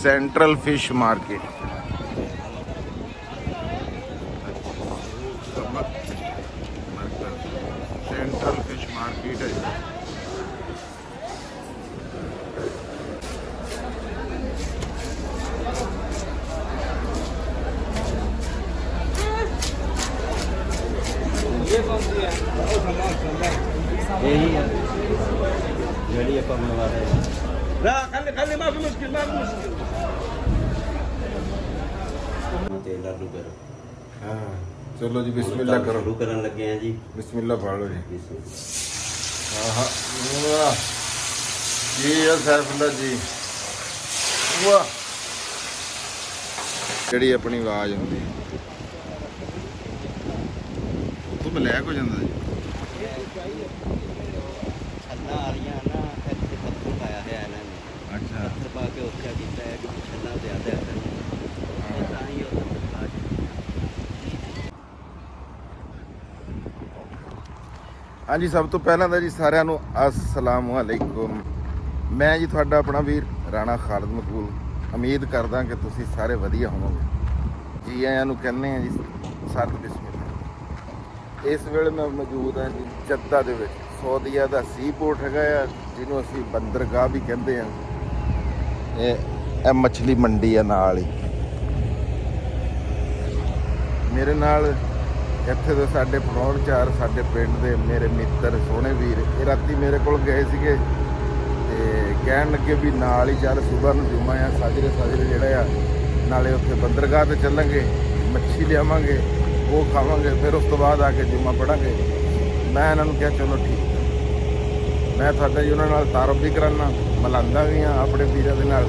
Central fish market. Central fish market है। यही है जड़ी अपन बनवा रहे हैं। لا خلي خلي ما في مشكل ما في مشكل तेल आलू करो। हाँ चलो जी बिस्मिल्लाह करो। शुरू करने लगे हैं जी। बिस्मिल्लाह पढ़ लो जी। बिस्मिल्लाह। हाँ वाह जी है सैफुल्ला जी। वाह ਜਿਹੜੀ ਆਪਣੀ ਆਵਾਜ਼ ਆਉਂਦੀ ਉਹ ਬਲੈਕ ਹੋ ਜਾਂਦਾ ਜੀ। छन्ना आ रही है ना ऐसे पत्थर पाया है इन्होंने। ਅੱਛਾ पत्थर पा के उसका किया है कि छन्ना ज्यादा है ना ही होता है। ਹਾਂਜੀ ਸਭ ਤੋਂ ਪਹਿਲਾਂ ਤਾਂ ਜੀ ਸਾਰਿਆਂ ਨੂੰ ਅਸਲਾਮੁ ਅਲੈਕੁਮ। ਮੈਂ ਜੀ ਤੁਹਾਡਾ ਆਪਣਾ ਵੀਰ ਰਾਣਾ ਖਾਲਦ ਮਕਬੂਲ। ਉਮੀਦ ਕਰਦਾ ਕਿ ਤੁਸੀਂ ਸਾਰੇ ਵਧੀਆ ਹੋਵੋਗੇ। ਜੀ ਆਇਆਂ ਨੂੰ ਕਹਿੰਦੇ ਆ ਜੀ ਸਤ ਬਿਸਮਿਲ੍ਲਾ। ਇਸ ਵੇਲੇ ਮੈਂ ਮੌਜੂਦ ਹਾਂ ਜੀ ਜੱਦਾ ਦੇ ਵਿੱਚ। ਸਾਊਦੀਆ ਦਾ ਸੀ ਪੋਰਟ ਹੈਗਾ ਆ ਜਿਹਨੂੰ ਅਸੀਂ ਬੰਦਰਗਾਹ ਵੀ ਕਹਿੰਦੇ ਆ। ਇਹ ਮੱਛਲੀ ਮੰਡੀ ਆ ਨਾਲ ਹੀ। ਮੇਰੇ ਨਾਲ ਇੱਥੇ ਦੇ ਸਾਡੇ ਪਰੌਣਚਾਰ ਸਾਡੇ ਪਿੰਡ ਦੇ ਮੇਰੇ ਮਿੱਤਰ ਸੋਹਣੇ ਵੀਰ ਇਹ ਰਾਤੀ ਮੇਰੇ ਕੋਲ ਗਏ ਸੀਗੇ ਤੇ ਕਹਿਣ ਲੱਗੇ ਵੀ ਨਾਲ ਹੀ ਚੱਲ ਸੁਬਾਹ ਨੂੰ ਜੁਮਾ ਆ ਸਾਜਰੇ ਜਿਹੜਾ ਆ ਨਾਲੇ ਉੱਥੇ ਬੰਦਰਗਾਹ ਤੇ ਚੱਲਾਂਗੇ ਮੱਛੀ ਲਿਆਵਾਂਗੇ ਉਹ ਖਾਵਾਂਗੇ ਫਿਰ ਉਸ ਤੋਂ ਬਾਅਦ ਆ ਕੇ ਜੁਮਾ ਪੜਾਂਗੇ। ਮੈਂ ਇਹਨਾਂ ਨੂੰ ਕਿਹਾ ਚਲੋ ਠੀਕ ਹੈ। ਮੈਂ ਤੁਹਾਡਾ ਜੀ ਉਹਨਾਂ ਨਾਲ ਤਾਰਫ ਵੀ ਕਰਾਨਾ ਮਿਲਾਂਦਾ ਵੀ ਹਾਂ ਆਪਣੇ ਵੀਰਾਂ ਦੇ ਨਾਲ।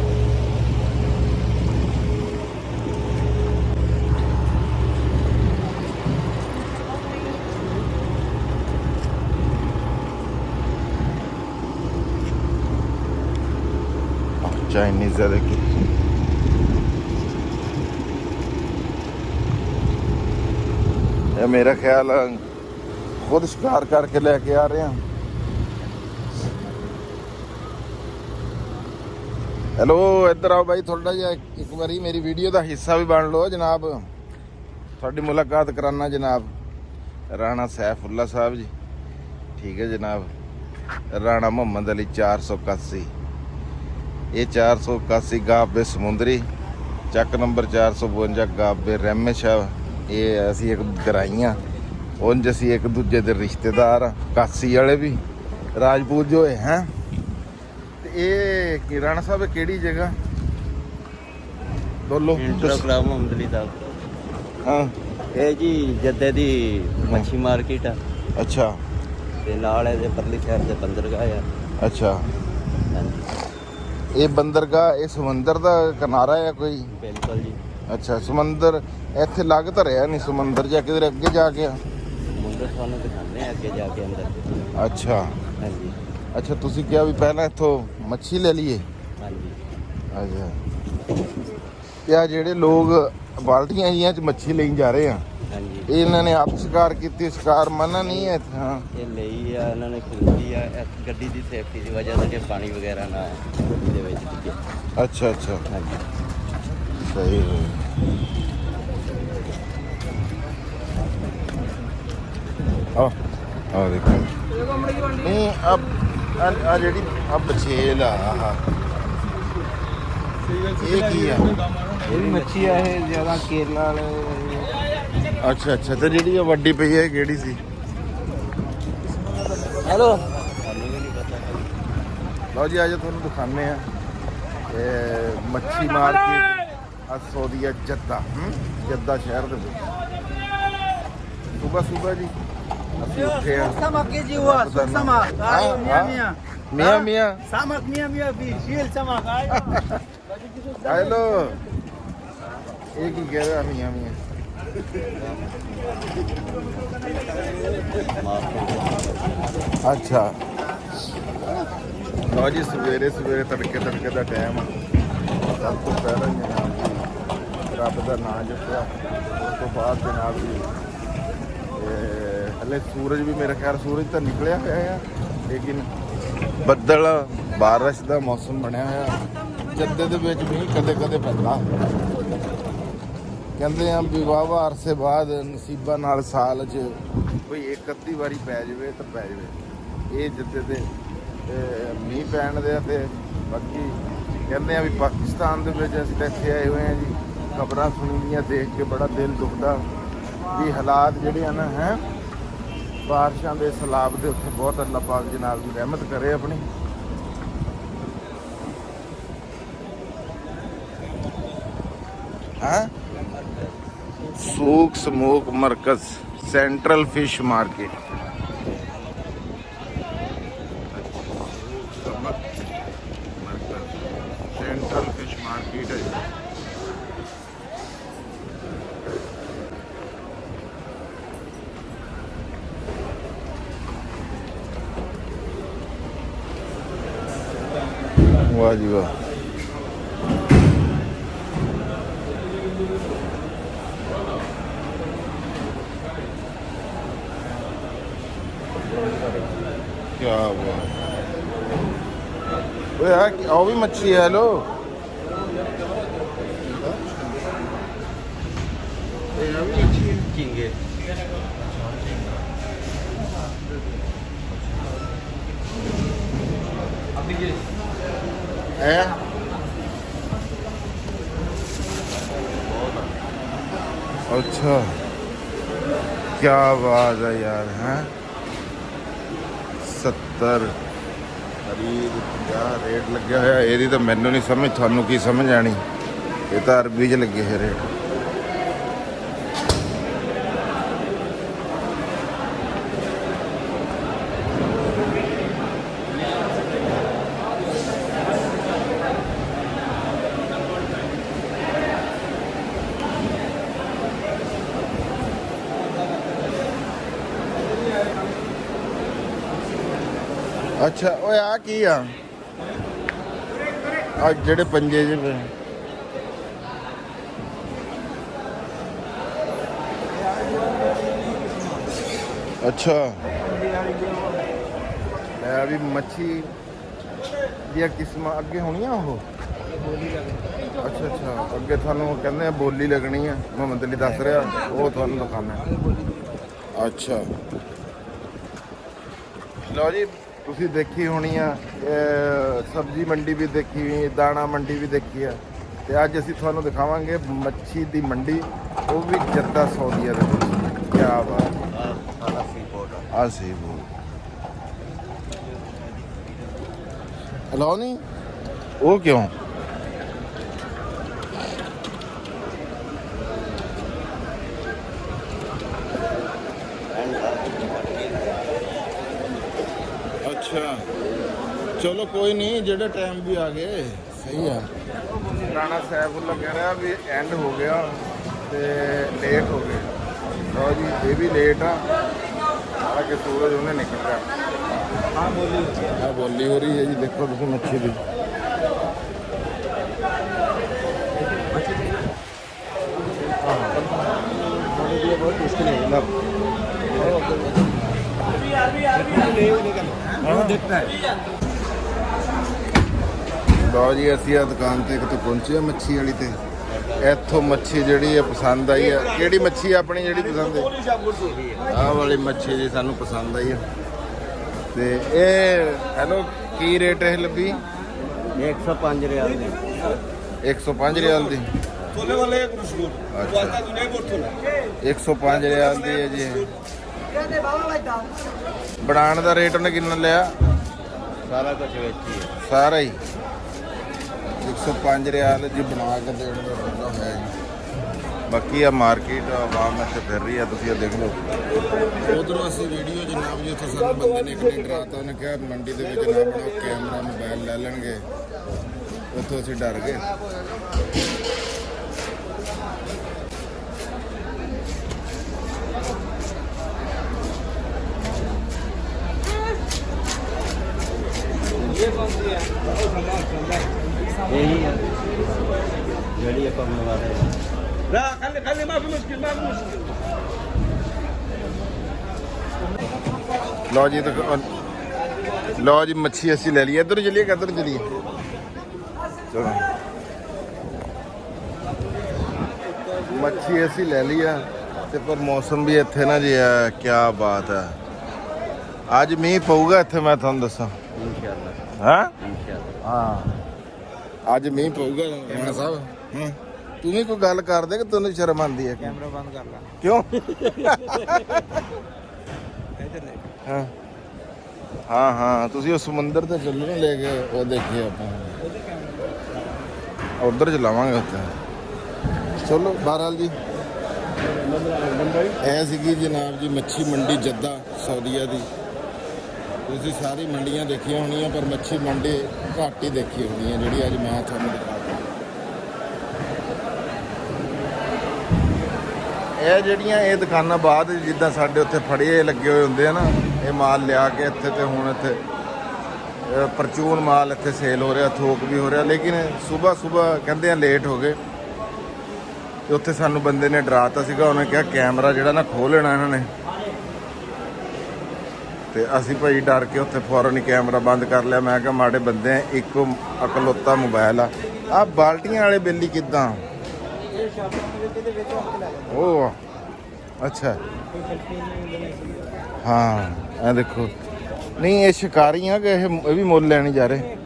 चाइनीज है देखिए ये मेरा ख्याल खुद शिकार करके लेके आ रहे हैं। हेलो इधर आओ भाई थोड़ा जिहा एक बारी मेरी वीडियो का हिस्सा भी बन लो जनाब। थोड़ी मुलाकात कराना जनाब राणा सैफुल्ला साहब जी। ठीक है जनाब राणा मोहम्मद अली 481 ये 481 गाबे समुंदरी ਚੱਕ ਨੰਬਰ 452 गाबे रहमे शाह। ये ਅਸੀਂ ਇੱਕ ਗਰਾਈਆਂ ਉਂਝ ਅਸੀਂ ਇੱਕ ਦੂਜੇ ਦੇ ਰਿਸ਼ਤੇਦਾਰ ਆ ਕਾਸੀ ਵਾਲੇ ਵੀ ਰਾਜਪੂਤ ਜੋ ਹੈ। ਤੇ ਇਹ ਕੀ ਰਾਣਾ ਸਾਹਿਬ ਕਿਹੜੀ ਜਗ੍ਹਾ ਬੋਲੋ। इंस्टाग्राम मोहम्मद अली साहब। ਹਾਂ ਇਹ ਜੀ ਜੱਦੇ ਦੀ ਮੱਛੀ ਮਾਰਕੀਟ ਆ ਅੱਛਾ ਤੇ ਨਾਲ ਇਹਦੇ ਪਰਲੀ ਸ਼ਹਿਰ ਦੇ ਬੰਦਰਗਾਹ ਆ। ਅੱਛਾ ਹਾਂਜੀ ਇਹ ਬੰਦਰਗਾਹ ਇਹ ਸਮੁੰਦਰ ਦਾ ਕਿਨਾਰਾ ਹੈ ਕੋਈ। ਬਿਲਕੁਲ ਜੀ ਅੱਛਾ ਸਮੁੰਦਰ ਇੱਥੇ ਲੱਗ ਤਾਂ ਰਿਹਾ ਨਹੀਂ ਸਮੁੰਦਰ ਜਾਂ ਕਿਧਰ ਅੱਗੇ ਜਾ ਕੇ ਆ। ਮੁੰਡੇ ਤੁਹਾਨੂੰ ਦਿਖਾਉਂਦੇ ਆ ਅੱਗੇ ਜਾ ਕੇ ਅੰਦਰ। ਅੱਛਾ ਹਾਂਜੀ ਅੱਛਾ ਤੁਸੀਂ ਕਿਹਾ ਵੀ ਪਹਿਲਾਂ ਇੱਥੋਂ ਮੱਛੀ ਲੈ ਲਈਏ। ਹਾਂਜੀ ਅੱਛਾ ਇਹ ਆ ਜਿਹੜੇ ਲੋਕ ਬਾਲਟੀਆਂ ਜੀਆਂ 'ਚ ਮੱਛੀ ਲੈਣ ਜਾ ਰਹੇ ਆ ਹਾਂਜੀ ਇਹਨਾਂ ਨੇ ਆਪ ਸ਼ਿਕਾਰ ਕੀਤੀ। ਸ਼ਿਕਾਰ ਮਨਾ ਨਹੀਂ ਹੈ ਇੱਥੇ। ਹਾਂ ਇਹ ਲਈ ਆ ਇਹਨਾਂ ਨੇ ਖਰੀਦੀ ਆ ਇਸ ਗੱਡੀ ਦੀ ਸੇਫਟੀ ਦੀ ਵਜ੍ਹਾ ਤੋਂ ਕਿ ਪਾਣੀ ਵਗੈਰਾ ਨਾ ਇਹਦੇ ਵਿੱਚ ਡਿੱਗੇ। ਅੱਛਾ ਅੱਛਾ ਹਾਂਜੀ ਸਹੀ ਹੈ। ਆ ਦੇਖੋ ਨਹੀਂ ਆ ਜਿਹੜੀ ਆ ਬਛੇਲ ਆ ਆਹ ਇਹ ਕੀ ਆ। ਇਹ ਵੀ ਮੱਛੀ ਆ ਇਹ ਜ਼ਿਆਦਾ ਕੇਰਲਾ ਵਾਲੇ। ਅੱਛਾ ਅੱਛਾ ਤੇ ਜਿਹੜੀ ਆ ਵੱਡੀ ਪਈ ਹੈ ਇਹ ਕਿਹੜੀ ਸੀ। ਹੈਲੋ ਸਾਨੂੰ ਵੀ ਨਹੀਂ ਪਤਾ। ਲਓ ਜੀ ਅੱਜ ਤੁਹਾਨੂੰ ਦਿਖਾਉਂਦੇ ਆ ਇਹ ਮੱਛੀ ਮਾਰਕੀਟ ਸਾਊਦੀਆ ਜੱਦਾ ਜੱਦਾ ਸ਼ਹਿਰ ਦੇ ਵਿੱਚ। ਸੁਬਹ ਜੀ ਅਸੀਂ ਉੱਠੇ ਆ। سمك يجي هو سوق سمك ايوه 100 ਮੀਆਂ ਮੀਆਂ سمك 100 في شيل سمك ايوه ਹੈਲੋ ਇਹ ਕੀ ਕਹਿ ਰਿਹਾ ਮੀਆਂ ਮੀਆਂ। ਅੱਛਾ ਲਓ ਜੀ ਸਵੇਰੇ ਤੜਕੇ ਦਾ ਟਾਈਮ ਆ। ਸਭ ਤੋਂ ਪਹਿਲਾਂ ਜਨਾਬ ਜੀ ਰੱਬ ਦਾ ਨਾਮ ਜਪਿਆ। ਉਸ ਤੋਂ ਬਾਅਦ ਜਨਾਬ ਜੀ ਹਲੇ ਸੂਰਜ ਵੀ ਮੇਰਾ ਖਿਆਲ ਸੂਰਜ ਤਾਂ ਨਿਕਲਿਆ ਹੋਇਆ ਆ ਲੇਕਿਨ ਬੱਦਲ ਬਾਰਿਸ਼ ਦਾ ਮੌਸਮ ਬਣਿਆ ਹੋਇਆ। ਜੱਦੇ ਦੇ ਵਿੱਚ ਵੀ ਕਦੇ ਕਦੇ ਪੈਂਦਾ। ਕਹਿੰਦੇ ਆ ਵੀ ਵਾਹਵਾ ਅਰਸੇ ਬਾਅਦ ਨਸੀਬਾਂ ਨਾਲ ਸਾਲ 'ਚ ਕੋਈ ਇੱਕ ਅੱਧੀ ਵਾਰੀ ਪੈ ਜਾਵੇ ਤਾਂ ਪੈ ਜਾਵੇ। ਇਹ ਜੱਦੇ ਦੇ ਮੀਂਹ ਪੈਣ ਦੇ ਤੇ ਬਾਕੀ ਕਹਿੰਦੇ ਆ ਵੀ ਪਾਕਿਸਤਾਨ ਦੇ ਵਿੱਚ ਅਸੀਂ ਤਾਂ ਇੱਥੇ ਆਏ ਹੋਏ ਆ ਜੀ, ਖਬਰਾਂ ਸੁਣੀਆਂ ਦੇਖ ਕੇ ਬੜਾ ਦਿਲ ਦੁਖਦਾ ਵੀ ਹਾਲਾਤ ਜਿਹੜੇ ਆ ਨਾ ਹੈ ਬਾਰਿਸ਼ਾਂ ਦੇ ਸਲਾਬ ਦੇ ਉੱਤੇ ਬਹੁਤ ਅੱਲਾਹ ਪਾਕ ਜਨਾਬ ਦੀ ਰਹਿਮਤ ਕਰੇ ਆਪਣੀ। ਹਾਂ सूक स्मोक मरकज central fish market. Central fish market है। वाह जी वाह। क्या हुआ यार, और भी मच्छी है। लो झींगे है। अच्छा क्या बात है यार। हैं 70 करीब 50 रेट लग्या होया। ਇਹਦੀ ਤਾਂ ਮੈਨੂੰ ਨਹੀਂ ਸਮਝ, ਤੁਹਾਨੂੰ ਕੀ ਸਮਝ ਆਣੀ। ਇਹ ਤਾਂ ਅਰਬੀ 'ਚ ਲੱਗੇ ਹੋਏ ਰੇਟ। ਅੱਛਾ ਓਏ ਆ ਕੀ ਆ ਜਿਹੜੇ ਪੰਜੇ ਜਿਹੇ ਪਏ। ਅੱਛਾ ਇਹ ਵੀ ਮੱਛੀ ਦੀਆਂ ਕਿਸਮਾਂ ਅੱਗੇ ਹੋਣੀਆਂ ਉਹ। ਅੱਛਾ ਅੱਛਾ ਅੱਗੇ ਤੁਹਾਨੂੰ ਕਹਿੰਦੇ ਆ ਬੋਲੀ ਲੱਗਣੀ ਆ। ਮੈਂ ਮੰਦਲੀ ਦੱਸ ਰਿਹਾ, ਉਹ ਤੁਹਾਨੂੰ ਦਿਖਾਣਾ। ਅੱਛਾ ਲਓ ਜੀ, ਤੁਸੀਂ ਦੇਖੀ ਹੋਣੀ ਆ ਸਬਜ਼ੀ ਮੰਡੀ ਵੀ ਦੇਖੀ ਹੋਈ, ਦਾਣਾ ਮੰਡੀ ਵੀ ਦੇਖੀ ਆ, ਤੇ ਅੱਜ ਅਸੀਂ ਤੁਹਾਨੂੰ ਦਿਖਾਵਾਂਗੇ ਮੱਛੀ ਦੀ ਮੰਡੀ, ਉਹ ਵੀ ਜੱਦਾ ਸਊਦੀਆ ਦੇ ਵਿੱਚ। ਕੀ ਬਾਤ ਆ ਸੀ ਬੋਲ ਹਲੋ ਨਹੀਂ ਉਹ ਕਿਉਂ। ਅੱਛਾ ਚਲੋ ਕੋਈ ਨਹੀਂ, ਜਿਹੜੇ ਟਾਈਮ ਵੀ ਆ ਗਏ ਸਹੀ ਆ। ਰਾਣਾ ਸੈਫੁੱਲਾ ਕਹਿ ਰਿਹਾ ਵੀ ਐਂਡ ਹੋ ਗਿਆ ਤੇ ਲੇਟ ਹੋ ਗਏ। ਲਓ ਜੀ ਇਹ ਵੀ ਲੇਟ ਆ, ਹਾਲਾਂਕਿ ਸੂਰਜ ਉਹਨੇ ਨਿਕਲ ਰਿਹਾ। ਆ ਬੋਲੀ ਹੋ ਰਹੀ ਹੈ ਜੀ, ਦੇਖੋ ਤੁਸੀਂ ਮੱਛੀ ਦੀ। ਬਹੁਤ ਮੁਸ਼ਕਿਲ ਹੈ ਲਓ ਜੀ ਅਸੀਂ ਆ ਦੁਕਾਨ ਤੇ ਕਿਤੇ ਪਹੁੰਚੇ ਆ ਮੱਛੀ ਵਾਲੀ ਤੇ। ਇੱਥੋਂ ਮੱਛੀ ਜਿਹੜੀ ਆ ਪਸੰਦ ਆਈ ਆ। ਕਿਹੜੀ ਮੱਛੀ ਆ ਆਪਣੀ ਜਿਹੜੀ ਪਸੰਦ ਹੈ? ਆਹ ਵਾਲੀ ਮੱਛੀ ਜੀ ਸਾਨੂੰ ਪਸੰਦ ਆਈ ਆ। ਤੇ ਇਹ ਹੈਲੋ ਕੀ ਰੇਟ ਹੈ ਲੱਭੀ? 105 ਰਿਆਲ ਦੀ। 105 ਰਿਆਲ ਦੀ। ਅੱਛਾ 105 ਰਿਆਲ ਦੀ ਹੈ ਜੀ। ਬਣਾਉਣ ਦਾ ਰੇਟ ਉਹਨੇ ਕਿੰਨਾ ਲਿਆ? ਸਾਰਾ ਕੁਝ ਵਿੱਚ ਹੀ ਹੈ। ਸਾਰਾ ਹੀ 105 ਰਿਆਲ ਜੀ ਬਣਾ ਕੇ ਦੇਣ ਦਾ ਬੰਦਾ ਹੋਇਆ ਜੀ। ਬਾਕੀ ਆ ਮਾਰਕੀਟ ਆਵਾਮ ਇੱਥੇ ਫਿਰ ਰਹੀ ਆ, ਤੁਸੀਂ ਇਹ ਦੇਖ ਲਓ। ਉਧਰੋਂ ਅਸੀਂ ਵੀਡੀਓ ਜਨਾਬ ਜੀ, ਉੱਥੇ ਸਾਨੂੰ ਬੰਦੇ ਨੇ ਇੱਕ ਨੇ ਡਰਾਤਾ, ਉਹਨੇ ਕਿਹਾ ਮੰਡੀ ਦੇ ਵਿੱਚ ਨਾ ਬਣਾਓ, ਕੈਮਰਾ ਮੋਬਾਈਲ ਲੈ ਲੈਣਗੇ। ਉੱਥੋਂ ਅਸੀਂ ਡਰ ਗਏ। यही है जड़ी अपन लगा रहे हैं। لا خلي خلي ما في مشكل ما في مشكل। ਲਓ ਜੀ ਲਓ ਜੀ ਮੱਛੀ ਅਸੀਂ ਲੈ ਲਈ। ਇੱਧਰ ਚਲੀਏ ਕਿੱਧਰ ਚਲੀਏ? ਚਲੋ ਮੱਛੀ ਅਸੀਂ ਲੈ ਲਈ ਆ ਤੇ ਪਰ ਮੌਸਮ ਵੀ ਇੱਥੇ ਨਾ ਜੀ ਕੀ ਬਾਤ ਹੈ। ਅੱਜ ਮੀਂਹ ਪਊਗਾ ਇੱਥੇ, ਮੈਂ ਤੁਹਾਨੂੰ ਦੱਸਾਂ। इंशाल्लाह ਹਾਂ इंशाल्लाह। ਹਾਂ ਅੱਜ ਮੀਂਹ ਪਊਗਾ ਰਾਣਾ ਸਾਹਿਬ। ਹਾਂ ਤੂੰ ਵੀ ਕੋਈ ਗੱਲ ਕਰ ਦੇ ਕਿ ਤੈਨੂੰ ਸ਼ਰਮ ਆਉਂਦੀ ਹੈ? कैमरा बंद कर ला। ਕਿਉਂ? इधर ले। ਹਾਂ ਹਾਂ ਹਾਂ ਤੁਸੀਂ ਉਹ ਸਮੁੰਦਰ ਤੇ ਚੱਲੋ ਨਾ ਲੈ ਕੇ, ਉਹ ਦੇਖੀਏ ਆਪਾਂ ਉਧਰ ਚਲਾਵਾਂਗੇ ਉੱਥੇ। ਚਲੋ ਬਹਰਾਲ ਜੀ ਇਹ ਸੀਗੀ ਜਨਾਬ ਜੀ ਮੱਛੀ ਮੰਡੀ ਜੱਦਾ ਸਾਊਦੀਆ ਦੀ। ਤੁਸੀਂ ਸਾਰੀ ਮੰਡੀਆਂ ਦੇਖੀਆਂ ਹੋਣੀਆਂ ਪਰ ਮੱਛੀ ਮੰਡੀ ਘੱਟ ਹੀ ਦੇਖੀ ਹੋਣੀ ਹੈ ਜਿਹੜੀ ਅੱਜ ਮੈਂ ਤੁਹਾਨੂੰ ਦਿਖਾ ਰਿਹਾ। ਇਹ ਜਿਹੜੀਆਂ ਇਹ ਦੁਕਾਨਾਂ ਬਾਅਦ ਜਿੱਦਾਂ ਸਾਡੇ ਉੱਥੇ ਫੜੀਏ ਲੱਗੇ ਹੋਏ ਹੁੰਦੇ ਆ ਨਾ, ਇਹ ਮਾਲ ਲਿਆ ਕੇ ਇੱਥੇ ਤੇ ਹੁਣ ਇੱਥੇ ਪਰਚੂਨ ਮਾਲ ਇੱਥੇ ਸੇਲ ਹੋ ਰਿਹਾ, ਥੋਕ ਵੀ ਹੋ ਰਿਹਾ। ਲੇਕਿਨ ਸਵੇਰ ਕਹਿੰਦੇ ਆ ਲੇਟ ਹੋ ਗਏ ਤੇ ਉੱਥੇ ਸਾਨੂੰ ਬੰਦੇ ਨੇ ਡਰਾਤਾ ਸੀਗਾ। ਉਹਨੇ ਕਿਹਾ ਕੈਮਰਾ ਜਿਹੜਾ ਨਾ ਖੋਹ ਲੈਣਾ ਇਹਨਾਂ ਨੇ, ਤੇ ਅਸੀਂ ਭਾਈ ਡਰ ਕੇ ਉੱਥੇ ਫੌਰਨ ਹੀ ਕੈਮਰਾ ਬੰਦ ਕਰ ਲਿਆ। ਮੈਂ ਕਿਹਾ ਮਾੜੇ ਬੰਦੇ ਆ, ਇੱਕੋ ਇਕਲੌਤਾ ਮੋਬਾਈਲ ਆ। ਆਹ ਬਾਲਟੀਆਂ ਵਾਲੇ ਬੇਲੀ ਕਿੱਦਾਂ? ਉਹ ਅੱਛਾ ਹਾਂ ਇਹ ਦੇਖੋ। ਨਹੀਂ ਇਹ ਸ਼ਿਕਾਰੀ ਆ ਕਿ ਇਹ ਵੀ ਮੁੱਲ ਲੈਣ ਜਾ ਰਹੇ?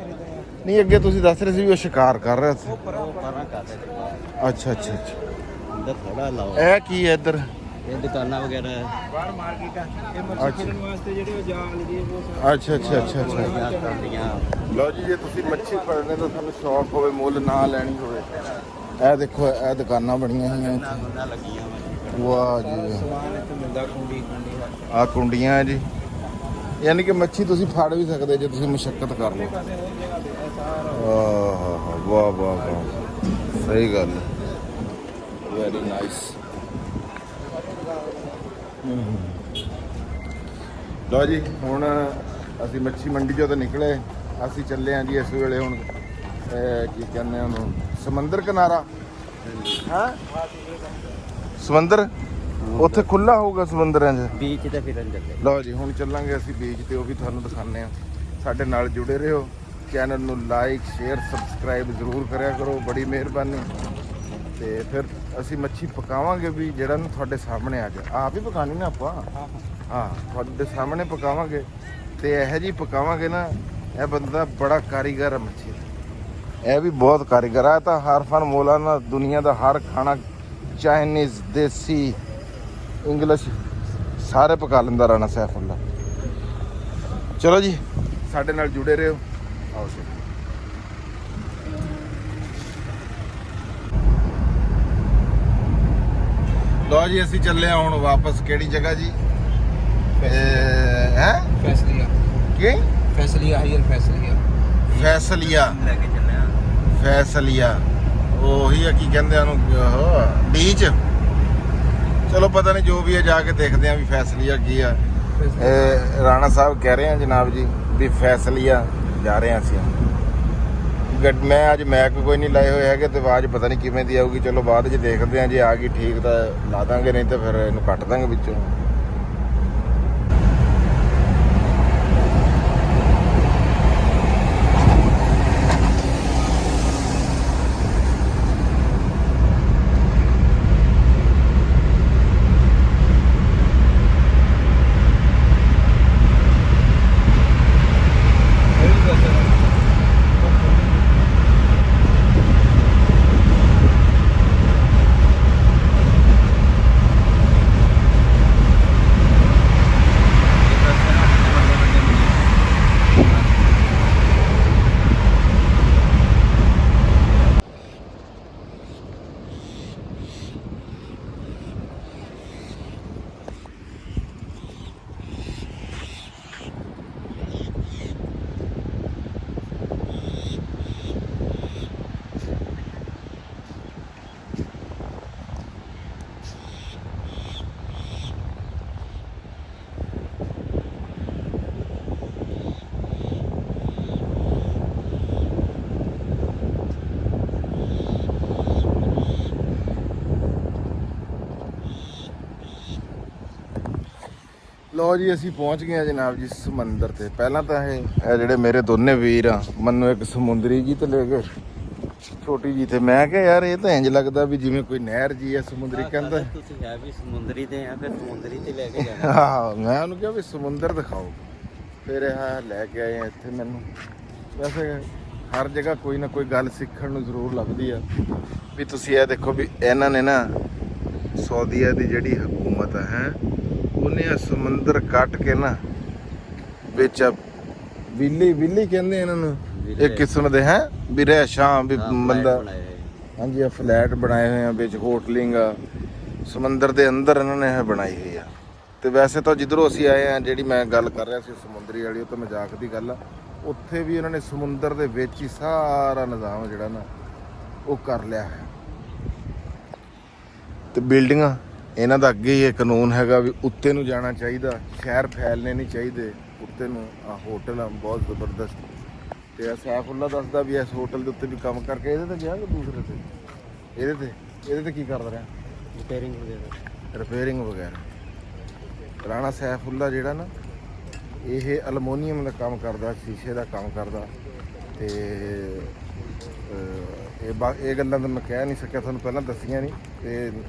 ਨਹੀਂ ਅੱਗੇ ਤੁਸੀਂ ਦੱਸ ਰਹੇ ਸੀ ਵੀ ਉਹ ਸ਼ਿਕਾਰ ਕਰ ਰਿਹਾ ਸੀ। ਅੱਛਾ ਅੱਛਾ ਅੱਛਾ अंदर थोड़ा लाओ। ਇਹ ਕੀ ਹੈ ਇੱਧਰ? ये दुकाना वगैरह है। बाहर मार्केट है। ये मच्छी पकड़ने वास्ते जेडे जाल ये वो सब। ਅੱਛਾ ਅੱਛਾ ਅੱਛਾ ਅੱਛਾ यहाँ कांटियाँ। ਲਓ ਜੀ ਜੇ ਤੁਸੀਂ ਮੱਛੀ ਫੜਨੇ ਤਾਂ ਤੁਹਾਨੂੰ ਸ਼ੌਕ ਹੋਵੇ, ਮੁੱਲ ਨਾ ਲੈਣੀ ਹੋਵੇ, ਇਹ ਦੇਖੋ ਇਹ ਦੁਕਾਨਾਂ ਬਣੀਆਂ ਹੋਈਆਂ ना गुंडा लगी है मच्छी। ਵਾਹ ਜੀ सामान है तो मिलता कुंडी कुंडी है। ਆਹ ਕੁੰਡੀਆਂ ਹੈ ਜੀ, ਯਾਨੀ ਕਿ ਮੱਛੀ ਤੁਸੀਂ ਫੜ ਵੀ ਸਕਦੇ ਜੇ ਤੁਸੀਂ ਮੁਸ਼ੱਕਤ ਕਰ ਲਓ। पासे और जगह पे है सारा। ਆਹ ਵਾਹ ਵਾਹ ਵਾਹ ਸਹੀ ਗੱਲ ਹੈ। Very nice. ਲਓ ਜੀ ਹੁਣ ਅਸੀਂ ਮੱਛੀ ਮੰਡੀ ਚੋਂ ਤਾਂ ਨਿਕਲੇ, ਅਸੀਂ ਚੱਲੇ ਹਾਂ ਜੀ ਇਸ ਵੇਲੇ ਹੁਣ ਕੀ ਕਹਿੰਦੇ ਆ ਉਹਨੂੰ, ਸਮੁੰਦਰ ਕਿਨਾਰਾ ਹੈ। ਸਮੁੰਦਰ ਉੱਥੇ ਖੁੱਲਾ ਹੋਊਗਾ ਸਮੁੰਦਰਾਂ 'ਚ। बीच ते फिर अंदर से। ਲਓ ਜੀ ਹੁਣ ਚੱਲਾਂਗੇ ਅਸੀਂ ਬੀਚ ਤੇ, ਉਹ ਵੀ ਤੁਹਾਨੂੰ ਦਿਖਾਉਂਦੇ ਆ। ਸਾਡੇ ਨਾਲ ਜੁੜੇ ਰਹੋ, ਚੈਨਲ ਨੂੰ ਲਾਈਕ ਸ਼ੇਅਰ ਸਬਸਕ੍ਰਾਈਬ ਜ਼ਰੂਰ ਕਰਿਆ ਕਰੋ, ਬੜੀ ਮਿਹਰਬਾਨੀ। ਤੇ ਫਿਰ ਅਸੀਂ ਮੱਛੀ ਪਕਾਵਾਂਗੇ ਵੀ ਜਿਹੜਾ ਨਾ ਤੁਹਾਡੇ ਸਾਹਮਣੇ ਆ ਜਾ। ਆਪ ਹੀ ਪਕਾਣੀ ਨਾ ਆਪਾਂ, ਹਾਂ ਤੁਹਾਡੇ ਸਾਹਮਣੇ ਪਕਾਵਾਂਗੇ ਤੇ ਇਹੋ ਜਿਹੀ ਪਕਾਵਾਂਗੇ ਨਾ। ਇਹ ਬੰਦਾ ਬੜਾ ਕਾਰੀਗਰ ਹੈ ਮੱਛੀ ਦਾ, ਇਹ ਵੀ ਬਹੁਤ ਕਾਰੀਗਰ ਆ। ਤਾਂ ਹਰਫਨ ਮੌਲਾਨਾ ਦੁਨੀਆ ਦਾ ਹਰ ਖਾਣਾ, ਚਾਈਨੀਜ਼ ਦੇਸੀ ਇੰਗਲਿਸ਼ ਸਾਰੇ ਪਕਾ ਲੈਂਦਾ ਰਾਣਾ ਸੈਫੁੱਲਾ। ਚਲੋ ਜੀ ਸਾਡੇ ਨਾਲ ਜੁੜੇ ਰਹੋ। ਆਓ ਜੀ ਲਓ ਜੀ ਅਸੀਂ ਚੱਲੇ ਹਾਂ ਹੁਣ ਵਾਪਸ। ਕਿਹੜੀ ਜਗ੍ਹਾ ਜੀ? ਹੈ फैसलिया। ਕੀ? फैसलिया हायर फैसलिया। ਫੈਸਲੀਆ। लेके चले हैं। ਫੈਸਲੀਆ ਉਹੀ ਆ, ਕੀ ਕਹਿੰਦੇ ਆ ਉਹਨੂੰ, ਬੀਚ। ਚਲੋ ਪਤਾ ਨਹੀਂ ਜੋ ਵੀ ਹੈ, ਜਾ ਕੇ ਦੇਖਦੇ ਆ ਵੀ ਫੈਸਲੀਆ ਕੀ ਆ। ਇਹ ਰਾਣਾ ਸਾਹਿਬ ਕਹਿ ਰਹੇ ਆ ਜਨਾਬ ਜੀ ਵੀ ਫੈਸਲੀਆ ਜਾ ਰਹੇ ਆ ਅਸੀਂ। ਮੈਂ ਅੱਜ ਮੈਕ ਕੋਈ ਨਹੀਂ ਲਾਏ ਹੋਏ ਹੈਗੇ ਤੇ ਆਵਾਜ਼ ਪਤਾ ਨਹੀਂ ਕਿਵੇਂ ਦੀ ਆਊਗੀ। ਚਲੋ ਬਾਅਦ 'ਚ ਦੇਖਦੇ ਆ, ਜੇ ਆ ਗਈ ਠੀਕ ਤਾਂ ਲਾ ਦਾਂਗੇ, ਨਹੀਂ ਤਾਂ ਫਿਰ ਇਹਨੂੰ ਕੱਟ ਦਾਂਗੇ ਵਿੱਚੋਂ। ਲਓ ਜੀ ਅਸੀਂ ਪਹੁੰਚ ਗਏ ਆ ਜਨਾਬ ਜੀ ਸਮੁੰਦਰ ਤੇ। ਪਹਿਲਾਂ ਤਾਂ ਇਹ ਜਿਹੜੇ ਮੇਰੇ ਦੋਨੇ ਵੀਰ ਆ ਮੈਨੂੰ ਇੱਕ ਸਮੁੰਦਰੀ ਜੀ ਤੇ ਲੈ ਗਏ ਛੋਟੀ ਜੀ ਤੇ ਮੈਂ ਕਿਹਾ ਯਾਰ ਇਹ ਤਾਂ ਇੰਜ ਲੱਗਦਾ ਵੀ ਜਿਵੇਂ ਕੋਈ ਨਹਿਰ ਜੀ ਹੈ ਸਮੁੰਦਰੀ ਕਹਿੰਦਾ। ਤੁਸੀਂ ਹੈ ਵੀ ਸਮੁੰਦਰੀ ਤੇ ਆ, ਫਿਰ ਸਮੁੰਦਰੀ ਤੇ ਲੈ ਕੇ ਜਾਣਾ। ਹਾਂ ਮੈਂ ਉਹਨੂੰ ਕਿਹਾ ਵੀ ਸਮੁੰਦਰ ਦਿਖਾਓ, ਫਿਰ ਇਹ ਲੈ ਕੇ ਆਏ ਆ ਇੱਥੇ। ਮੈਨੂੰ ਵੈਸੇ ਹਰ ਜਗ੍ਹਾ ਕੋਈ ਨਾ ਕੋਈ ਗੱਲ ਸਿੱਖਣ ਨੂੰ ਜ਼ਰੂਰ ਲੱਭਦੀ ਆ। ਵੀ ਤੁਸੀਂ ਇਹ ਦੇਖੋ ਵੀ ਇਹਨਾਂ ਨੇ ਨਾ ਸਾਊਦੀਆ ਦੀ ਜਿਹੜੀ ਹਕੂਮਤ ਹੈ ਉਹਨੇ ਆ ਸਮੁੰਦਰ ਕੱਟ ਕੇ ਨਾ ਵਿੱਚ ਵਿਲੀ ਕਹਿੰਦੇ ਇਹਨਾਂ ਨੂੰ, ਇੱਕ ਕਿਸਮ ਦੇ ਹੈ ਵੀ ਰਹਿਸ਼ਾਂ ਵੀ ਬੰਦਾ। ਹਾਂਜੀ ਆ ਫਲੈਟ ਬਣਾਏ ਹੋਏ ਆ ਵਿੱਚ, ਹੋਟਲਿੰਗ ਆ ਸਮੁੰਦਰ ਦੇ ਅੰਦਰ ਇਹਨਾਂ ਨੇ ਇਹ ਬਣਾਈ ਹੋਈ ਆ। ਤੇ ਵੈਸੇ ਤਾਂ ਜਿੱਧਰੋਂ ਅਸੀਂ ਆਏ ਆ, ਜਿਹੜੀ ਮੈਂ ਗੱਲ ਕਰ ਰਿਹਾ ਸੀ ਸਮੁੰਦਰੀ ਵਾਲੀ, ਉਹ ਤਾਂ ਮਜ਼ਾਕ ਦੀ ਗੱਲ ਆ। ਉੱਥੇ ਵੀ ਇਹਨਾਂ ਨੇ ਸਮੁੰਦਰ ਦੇ ਵਿੱਚ ਹੀ ਸਾਰਾ ਨਿਜ਼ਾਮ ਜਿਹੜਾ ਨਾ ਉਹ ਕਰ ਲਿਆ ਹੈ। ਤੇ ਬਿਲਡਿੰਗਾਂ ਇਹਨਾਂ ਦਾ ਅੱਗੇ ਹੀ ਇਹ ਕਾਨੂੰਨ ਹੈਗਾ ਵੀ ਉੱਤੇ ਨੂੰ ਜਾਣਾ ਚਾਹੀਦਾ, ਸ਼ਹਿਰ ਫੈਲਣੇ ਨਹੀਂ ਚਾਹੀਦੇ ਉੱਤੇ ਨੂੰ। ਆ ਹੋਟਲ ਆ ਬਹੁਤ ਜ਼ਬਰਦਸਤ। ਤੇ ਸੈਫੁੱਲਾ ਦੱਸਦਾ ਵੀ ਇਸ ਹੋਟਲ ਦੇ ਉੱਤੇ ਵੀ ਕੰਮ ਕਰਕੇ ਇਹਦੇ ਤੇ ਗਿਆ ਕਿ ਦੂਸਰੇ ਤੇ? ਇਹਦੇ ਤੇ ਕੀ ਕਰਦਾ ਰਿਹਾ? ਰਿਪੇਅਰਿੰਗ ਵਗੈਰਾ। ਰਾਣਾ ਸੈਫੁੱਲਾ ਜਿਹੜਾ ਨਾ ਇਹ ਅਲਮੋਨੀਅਮ ਦਾ ਕੰਮ ਕਰਦਾ, ਸ਼ੀਸ਼ੇ ਦਾ ਕੰਮ ਕਰਦਾ। ਤੇ ਇਹ ਗੱਲਾਂ ਤਾਂ ਮੈਂ ਕਹਿ ਨਹੀਂ ਸਕਿਆ, ਤੁਹਾਨੂੰ ਪਹਿਲਾਂ ਦੱਸੀਆਂ ਨਹੀਂ। ਤੇ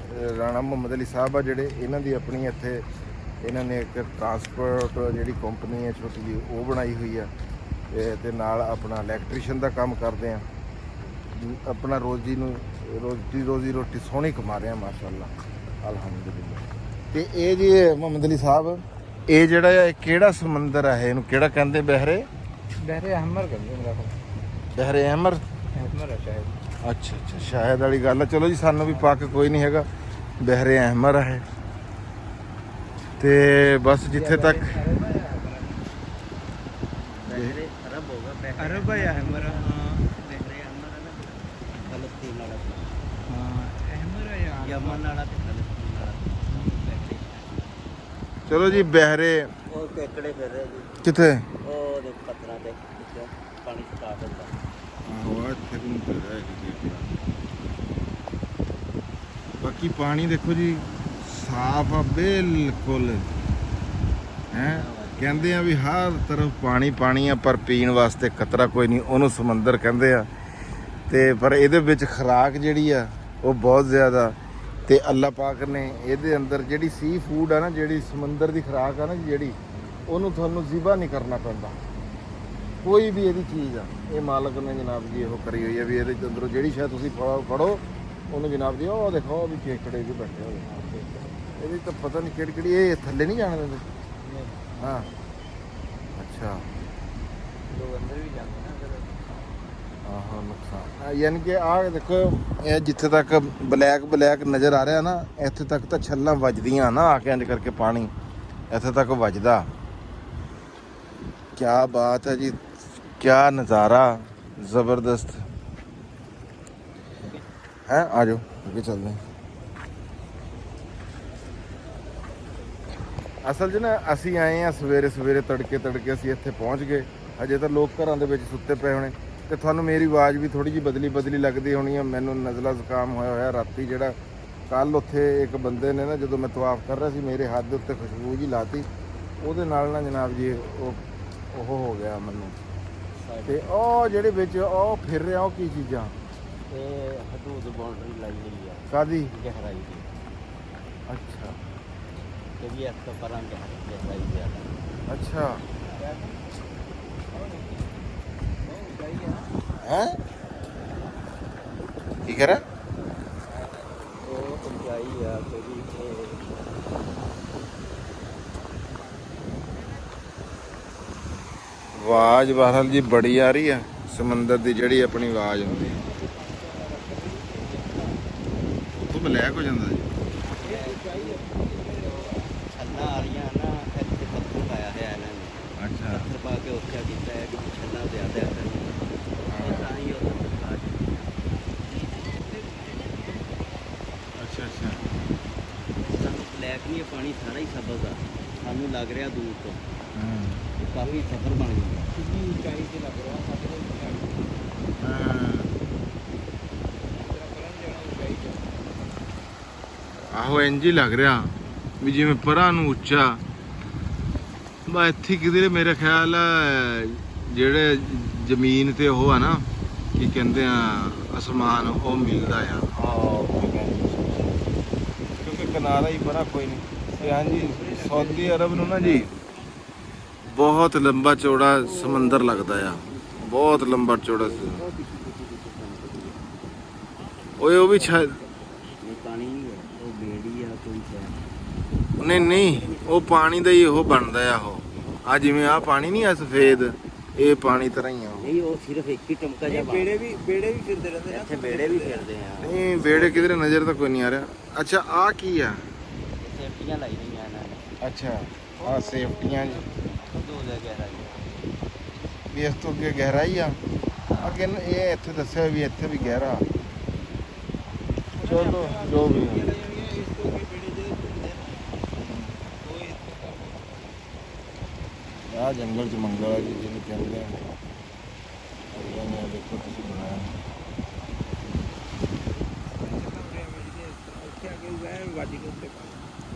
ਰਾਣਾ ਮੁਹੰਮਦ ਅਲੀ ਸਾਹਿਬ ਆ ਜਿਹੜੇ, ਇਹਨਾਂ ਦੀ ਆਪਣੀ ਇੱਥੇ ਇਹਨਾਂ ਨੇ ਇੱਕ ਟਰਾਂਸਪੋਰਟ ਜਿਹੜੀ ਕੰਪਨੀ ਹੈ ਛੋਟੀ ਜਿਹੀ ਉਹ ਬਣਾਈ ਹੋਈ ਆ। ਤੇ ਨਾਲ ਆਪਣਾ ਇਲੈਕਟ੍ਰੀਸ਼ੀਅਨ ਦਾ ਕੰਮ ਕਰਦੇ ਆ। ਆਪਣਾ ਰੋਜ਼ੀ ਰੋਟੀ ਸੋਹਣੀ ਕਮਾ ਰਹੇ ਆ ਮਾਸ਼ਾਅੱਲਾ, ਅਲਹਮਦੁਲਿਲਾ। ਤੇ ਇਹ ਜੀ ਮੁਹੰਮਦ ਅਲੀ ਸਾਹਿਬ, ਇਹ ਜਿਹੜਾ ਆ ਕਿਹੜਾ ਸਮੁੰਦਰ ਆ? ਇਹਨੂੰ ਕਿਹੜਾ ਕਹਿੰਦੇ? ਬਹਿਰੇ ਅਹਿਮਰ ਕਹਿੰਦੇ ਮੇਰਾ ਕੋਲ। ਬਹਿਰੇ ਅਹਿਮਰ ਹੈ ਸ਼ਾਇਦ। ਅੱਛਾ ਸ਼ਾਇਦ ਵਾਲੀ ਗੱਲ ਆ। ਚਲੋ ਜੀ ਸਾਨੂੰ ਵੀ ਪੱਕ ਕੋਈ ਨਹੀਂ ਹੈਗਾ, ਬਹਿਰੇ ਅਹਿਮਰ ਹੈ। ਤੇ ਬਸ ਜਿੱਥੇ ਤੱਕ ਅਰਬ ਹੈ ਅਹਿਮਰ। ਫਲਸਤੀਨ ਵਾਲਾ, ਹਾਂ ਅਹਿਮਰ ਹੈ ਯਾਰ, ਯਮਨ ਵਾਲਾ ਤੇ ਫਲਸਤੀਨ ਵਾਲਾ। ਚਲੋ ਜੀ ਬਹਿਰੇ ਉਹ ਕੇਕੜੇ ਫਿਰ ਰਹੇ ਜੀ, ਕਿੱਥੇ? ਉਹ ਦੇ ਪੱਥਰਾਂ ਦੇ ਵਿੱਚੋਂ ਪਾਣੀ ਸਟਾਰਟ ਹੁੰਦਾ। ਬਾਕੀ ਪਾਣੀ ਦੇਖੋ ਜੀ ਸਾਫ ਆ ਬਿਲਕੁਲ ਹੈ। ਕਹਿੰਦੇ ਆ ਵੀ ਹਰ ਤਰਫ ਪਾਣੀ ਆ, ਪਰ ਪੀਣ ਵਾਸਤੇ ਖਤਰਾ ਕੋਈ ਨਹੀਂ, ਉਹਨੂੰ ਸਮੁੰਦਰ ਕਹਿੰਦੇ ਆ। ਤੇ ਪਰ ਇਹਦੇ ਵਿੱਚ ਖੁਰਾਕ ਜਿਹੜੀ ਆ ਉਹ ਬਹੁਤ ਜ਼ਿਆਦਾ। ਤੇ ਅੱਲਾਹ ਪਾਕ ਨੇ ਇਹਦੇ ਅੰਦਰ ਜਿਹੜੀ ਸੀ ਫੂਡ ਆ ਨਾ, ਜਿਹੜੀ ਸਮੁੰਦਰ ਦੀ ਖੁਰਾਕ ਆ ਨਾ ਜਿਹੜੀ, ਉਹਨੂੰ ਤੁਹਾਨੂੰ ਜ਼ਿਬਾ ਨਹੀਂ ਕਰਨਾ ਪੈਂਦਾ ਕੋਈ ਵੀ ਇਹਦੀ ਚੀਜ਼ ਆ। ਇਹ ਮਾਲਕ ਨੇ ਜਨਾਬ ਜੀ ਇਹੋ ਕਰੀ ਹੋਈ ਹੈ ਵੀ ਇਹਦੇ ਅੰਦਰੋਂ ਜਿਹੜੀ ਸ਼ਾਇਦ ਤੁਸੀਂ ਫੜੋ ਉਹਨੂੰ ਜਨਾਬ ਜੀ ਉਹ ਦੇਖੋ ਵੀ ਕੇਕੜੇ ਵੀ ਬੈਠੇ ਹੋਏ। ਇਹਦੀ ਤਾਂ ਪਤਾ ਨਹੀਂ ਕਿਹੜੀ ਇਹ ਥੱਲੇ ਨਹੀਂ ਜਾਣ ਦਿੰਦੇ। ਹਾਂ ਅੱਛਾ, ਲੋਕ ਅੰਦਰ ਵੀ ਜਾਂਦੇ ਨਾ। ਆਹੋ ਨੁਕਸਾਨ ਯਾਨੀ ਕਿ ਆਹ ਦੇਖੋ, ਇਹ ਜਿੱਥੇ ਤੱਕ ਬਲੈਕ ਨਜ਼ਰ ਆ ਰਿਹਾ ਨਾ, ਇੱਥੇ ਤੱਕ ਤਾਂ ਛੱਲਾਂ ਵੱਜਦੀਆਂ ਨਾ ਆ ਕੇ, ਇੰਜ ਕਰਕੇ ਪਾਣੀ ਇੱਥੇ ਤੱਕ ਵੱਜਦਾ। ਕਿਆ ਬਾਤ ਹੈ ਜੀ, ਕਿਆ ਨਜ਼ਾਰਾ ਜ਼ਬਰਦਸਤ ਹੈ। ਆ ਜਾਓ ਅੱਗੇ ਚੱਲਦੇ ਹਾਂ। ਅਸਲ 'ਚ ਨਾ ਅਸੀਂ ਆਏ ਆ ਸਵੇਰੇ ਤੜਕੇ ਅਸੀਂ ਇੱਥੇ ਪਹੁੰਚ ਗਏ। ਹਜੇ ਤਾਂ ਲੋਕ ਘਰਾਂ ਦੇ ਵਿੱਚ ਸੁੱਤੇ ਪਏ ਹੋਣੇ। ਤੇ ਤੁਹਾਨੂੰ ਮੇਰੀ ਆਵਾਜ਼ ਵੀ ਥੋੜੀ ਜਿਹੀ ਬਦਲੀ ਲੱਗਦੀ ਹੋਣੀ ਆ। ਮੈਨੂੰ ਨਜ਼ਲਾ ਜ਼ੁਕਾਮ ਹੋਇਆ ਰਾਤੀ। ਜਿਹੜਾ ਕੱਲ ਉੱਥੇ ਇੱਕ ਬੰਦੇ ਨੇ ਨਾ, ਜਦੋਂ ਮੈਂ ਤਵਾਫ ਕਰ ਰਿਹਾ ਸੀ, ਮੇਰੇ ਹੱਥ ਦੇ ਉੱਤੇ ਖੁਸ਼ਬੂ ਜੀ ਲਾਤੀ, ਉਹਦੇ ਨਾਲ ਨਾ ਜਨਾਬ ਜੀ ਉਹ ਹੋ ਗਿਆ ਮੈਨੂੰ। ਤੇ ਉਹ ਜਿਹੜੇ ਵਿੱਚ ਉਹ ਫਿਰ ਰਿਹਾ, ਉਹ ਕੀ ਚੀਜ਼ਾਂ? ਇਹ ਹਦੂਦ ਬਾਉਂਡਰੀ ਲਾਈ ਹੋਈ ਆ। ਕਾਦੀ? ਗਹਿਰਾਈ ਦੀ। ਅੱਛਾ ਤੇ ਵੀ ਇਸ ਤੋਂ ਪਰਾਂ ਗਹਿਰਾਈ ਜ਼ਿਆਦਾ। ਅੱਛਾ ਹੈ ਕੀ ਕਰਾਂ? ਉਹ ਉਚਾਈ ਆ ਕਿਉਂਕਿ ਆਵਾਜ਼ ਬਹਰਹਾਲ ਜੀ ਬੜੀ ਆ ਰਹੀ ਆ ਸਮੁੰਦਰ ਦੀ, ਜਿਹੜੀ ਆਪਣੀ ਆਵਾਜ਼ ਹੁੰਦੀ ਹੈ ਉਹ ਬਲੈਕ ਹੋ ਜਾਂਦਾ ਜੀ। ਛੱਲਾਂ ਆ ਰਹੀਆਂ ਨਾ, ਇੱਥੇ ਪੱਥਰ ਪਾਇਆ ਹੋਇਆ ਇਹਨਾਂ ਨੇ। ਅੱਛਾ ਪੱਥਰ ਪਾ ਕੇ ਉੱਚਾ ਕੀਤਾ ਹੈ ਕਿ ਛੱਲਾਂ ਜ਼ਿਆਦਾ ਹੈ ਤਾਂ ਹੀ ਉਹ ਅੱਛਾ ਸਾਨੂੰ ਬਲੈਕ ਨਹੀਂ, ਪਾਣੀ ਸਾਰਾ ਹੀ ਸਬਜ਼ ਆ। ਸਾਨੂੰ ਲੱਗ ਰਿਹਾ ਦੂਰ ਤੋਂ ਕਾਫੀ ਸਫਰ ਬਣ ਗਿਆ। ਕਿੰਨੀ ਉਚਾਈ ਤੇ ਲੱਗ ਰਿਹਾ ਸਾਡੇ ਕੋਲ ਆਹੋ ਇੰਝ ਹੀ ਲੱਗ ਰਿਹਾ ਵੀ ਜਿਵੇਂ ਪਰਾਂ ਨੂੰ ਉੱਚਾ। ਬਾ ਇੱਥੇ ਕਿਧਰੇ ਮੇਰੇ ਖਿਆਲ ਜਿਹੜੇ ਜ਼ਮੀਨ ਤੇ ਉਹ ਆ ਨਾ, ਕੀ ਕਹਿੰਦੇ ਆ, ਸਮਾਨ ਉਹ ਮਿਲਦਾ ਆ ਕਿਉਂਕਿ ਕਿਨਾਰਾ ਹੀ ਬੜਾ ਕੋਈ ਨਹੀਂ। ਤੇ ਹਾਂਜੀ ਸਾਊਦੀ ਅਰਬ ਨੂੰ ਨਾ ਜੀ ਬਹੁਤ ਲੰਬਾ ਚੌੜਾ ਸਮੁੰਦਰ ਲੱਗਦਾ ਆ, ਬਹੁਤ ਲੰਬਾ ਚੌੜਾ ਓਏ ਉਹ ਵੀ ਸ਼ਾਇਦ ਇਹ ਪਾਣੀ ਨਹੀਂ ਹੈ, ਉਹ ਬੇੜੀ ਆ ਕੋਈ ਸ਼ਾਇਦ। ਨਹੀਂ ਉਹ ਪਾਣੀ ਦਾ ਹੀ ਉਹ ਬਣਦਾ ਆ ਉਹ ਆ ਜਿਵੇਂ ਆ ਪਾਣੀ ਨਹੀਂ ਆ ਸਫੇਦ, ਇਹ ਪਾਣੀ ਤਰ੍ਹਾਂ ਹੀ ਆ ਉਹ। ਨਹੀਂ ਉਹ ਸਿਰਫ ਇੱਕ ਹੀ ਟਮਕਾ ਜਿਹਾ ਬੇੜੇ ਵੀ ਫਿਰਦੇ ਰਹਿੰਦੇ ਨੇ ਇੱਥੇ ਬੇੜੇ ਵੀ ਫਿਰਦੇ ਆ। ਨਹੀਂ ਬੇੜੇ ਕਿਧਰੇ ਨਜ਼ਰ ਤਾਂ ਕੋਈ ਨਹੀਂ ਆ ਰਿਹਾ। ਅੱਛਾ ਆ ਕੀ ਆ? ਸੇਫਟੀਆਂ ਲਾਈ ਹੋਈਆਂ ਇਹਨਾਂ ਨੇ। ਅੱਛਾ ਆ ਸੇਫਟੀਆਂ ਜੀ, ਦੋ ਦਾ ਗਹਿਰਾਈ ਵੀ ਇਸ ਤੋਂ ਅੱਗੇ ਗਹਿਰਾਈ ਆ ਅੱਗੇ ਇਹ ਇੱਥੇ ਦੱਸਿਆ ਵੀ ਇੱਥੇ ਵੀ ਗਹਿਰਾ। ਚਲੋ ਜੋ ਵੀ ਹੈ। ਆ ਜੰਗਲ ਚ ਮੰਗਲ ਆ ਜੀ ਜਿਹਨੂੰ ਕਹਿੰਦੇ ਆ। ਅੱਲਾ ਨੇ ਦੇਖੋ ਤੁਸੀਂ ਬਣਾਇਆ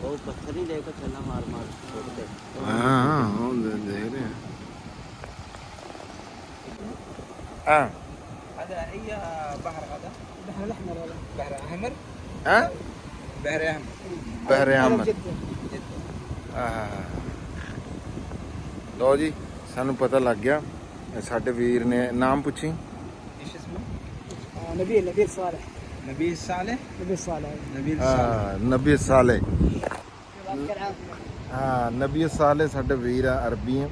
ਉਹ ਪੱਥਰ ਨਹੀਂ ਲੈ ਕੇ ਚੱਲਣਾ ਮਾਰ ਛੋੜਦੇ। ਹਾਂ ਉਹ ਦੇਖ ਰਹੇ ਆ هذا هي بحر هذا البحر الاحمر هذا بحر احمر ਹਾਂ بحر احمر ਬਹਿਰੇ ਅਹਿਮਦ। جدا ਲੋ ਜੀ ਸਾਨੂੰ ਪਤਾ ਲੱਗ ਗਿਆ। ਇਹ ਸਾਡੇ ਵੀਰ ਨੇ ਨਾਮ ਪੁੱਛੀ। ايش اسمه؟ نبيل صالح نبيل صالح نبيل صالح نبيل صالح ਹਾਂ ਨਬੀ ਸਾਲੇ। ਹਾਂ ਨਬੀ ਸਾਲੇ ਸਾਡੇ ਵੀਰ ਆ, ਅਰਬੀ ਆ।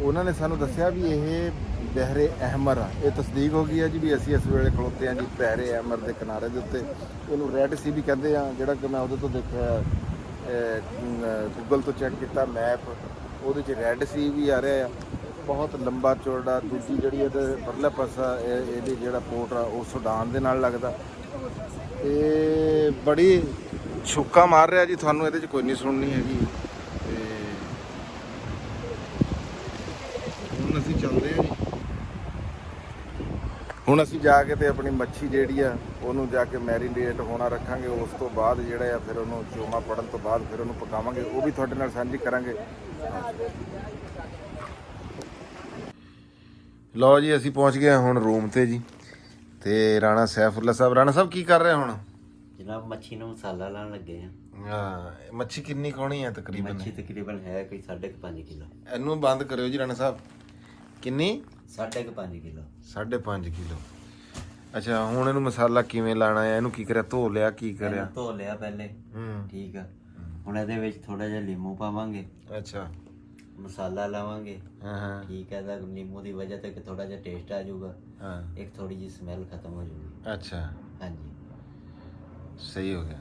ਉਹਨਾਂ ਨੇ ਸਾਨੂੰ ਦੱਸਿਆ ਵੀ ਇਹ ਬਹਿਰੇ ਅਹਿਮਰ ਆ। ਇਹ ਤਸਦੀਕ ਹੋ ਗਈ ਹੈ ਜੀ ਵੀ ਅਸੀਂ ਇਸ ਵੇਲੇ ਖਲੋਤੇ ਆ ਜੀ ਬਹਿਰੇ ਅਹਿਮਰ ਦੇ ਕਿਨਾਰੇ ਦੇ ਉੱਤੇ। ਇਹਨੂੰ ਰੈੱਡ ਸੀ ਵੀ ਕਹਿੰਦੇ ਆ, ਜਿਹੜਾ ਕਿ ਮੈਂ ਉਹਦੇ ਤੋਂ ਦੇਖਿਆ ਗੂਗਲ ਤੋਂ ਚੈੱਕ ਕੀਤਾ ਮੈਪ, ਉਹਦੇ 'ਚ ਰੈੱਡ ਸੀ ਵੀ ਆ ਰਿਹਾ ਆ। ਬਹੁਤ ਲੰਬਾ ਚੌੜਾ। ਦੂਜੀ ਜਿਹੜੀ ਇਹਦੇ ਪਰਲਾ ਪਾਸਾ ਇਹਦੀ ਜਿਹੜਾ ਪੋਰਟ ਆ ਉਹ ਸੁਡਾਨ ਦੇ ਨਾਲ ਲੱਗਦਾ। ਤੇ ਬੜੀ ਛੁੱਕਾ ਮਾਰ ਰਿਹਾ ਜੀ, ਤੁਹਾਨੂੰ ਇਹਦੇ 'ਚ ਕੋਈ ਨਹੀਂ ਸੁਣਨੀ ਹੈਗੀ। ਤੇ ਹੁਣ ਅਸੀਂ ਚੱਲਦੇ ਹਾਂ ਜੀ। ਹੁਣ ਅਸੀਂ ਜਾ ਕੇ ਤੇ ਆਪਣੀ ਮੱਛੀ ਜਿਹੜੀ ਆ ਉਹਨੂੰ ਜਾ ਕੇ ਮੈਰੀਨੇਟ ਹੋਣਾ ਰੱਖਾਂਗੇ। ਉਸ ਤੋਂ ਬਾਅਦ ਜਿਹੜਾ ਆ ਫਿਰ ਉਹਨੂੰ ਚੋਮਾ ਪੜਨ ਤੋਂ ਬਾਅਦ ਫਿਰ ਉਹਨੂੰ ਪਕਾਵਾਂਗੇ। ਉਹ ਵੀ ਤੁਹਾਡੇ ਨਾਲ ਸਾਂਝੀ ਕਰਾਂਗੇ। ਲਓ ਜੀ ਅਸੀਂ ਪਹੁੰਚ ਗਏ ਹੁਣ ਰੂਮ ਤੇ ਜੀ। ਤੇ ਰਾਣਾ ਸੈਫੁੱਲਾ ਸਾਹਿਬ, ਰਾਣਾ ਸਾਹਿਬ ਕੀ ਕਰ ਰਹੇ ਹੁਣ? ਜਨਾਬ ਮੱਛੀ ਨੂੰ ਮਸਾਲਾ ਲਾਉਣ ਲੱਗੇ ਆ। ਹਾਂ ਮੱਛੀ ਕਿੰਨੀ ਖਾਣੀ ਹੈ ਤਕਰੀਬਨ? ਮੱਛੀ ਤਕਰੀਬਨ ਹੈ ਕੋਈ 5.5 ਕਿਲੋ। ਇਹਨੂੰ ਬੰਦ ਕਰਿਓ ਜੀ ਰਾਣਾ ਸਾਹਿਬ। ਕਿੰਨੀ? 5.5 ਕਿਲੋ। 5.5 ਕਿਲੋ। ਅੱਛਾ ਹੁਣ ਇਹਨੂੰ ਮਸਾਲਾ ਕਿਵੇਂ ਲਾਣਾ ਹੈ? ਇਹਨੂੰ ਕੀ ਕਰਿਆ? ਧੋ ਲਿਆ? ਕੀ ਕਰਿਆ? ਇਹਨੂੰ ਧੋ ਲਿਆ ਪਹਿਲੇ। ਹੂੰ ਠੀਕ ਆ। ਹੁਣ ਇਹਦੇ ਵਿੱਚ ਥੋੜਾ ਜਿਹਾ ਲੀਮੂ ਪਾਵਾਂਗੇ, ਅੱਛਾ ਮਸਾਲਾ ਲਾਵਾਂਗੇ। ਹਾਂ ਹਾਂ ਠੀਕ ਹੈ, ਤਾਂ ਲੀਮੂ ਦੀ ਵਜ੍ਹਾ ਤੋਂ ਥੋੜਾ ਜਿਹਾ ਟੇਸਟ ਆ ਜਾਊਗਾ, ਹਾਂ ਇੱਕ ਥੋੜੀ ਜਿਹੀ ਸਮੈਲ ਖਤਮ ਹੋ ਜਾਊਗੀ। ਅੱਛਾ ਹਾਂਜੀ ਸਹੀ ਹੋ ਗਿਆ।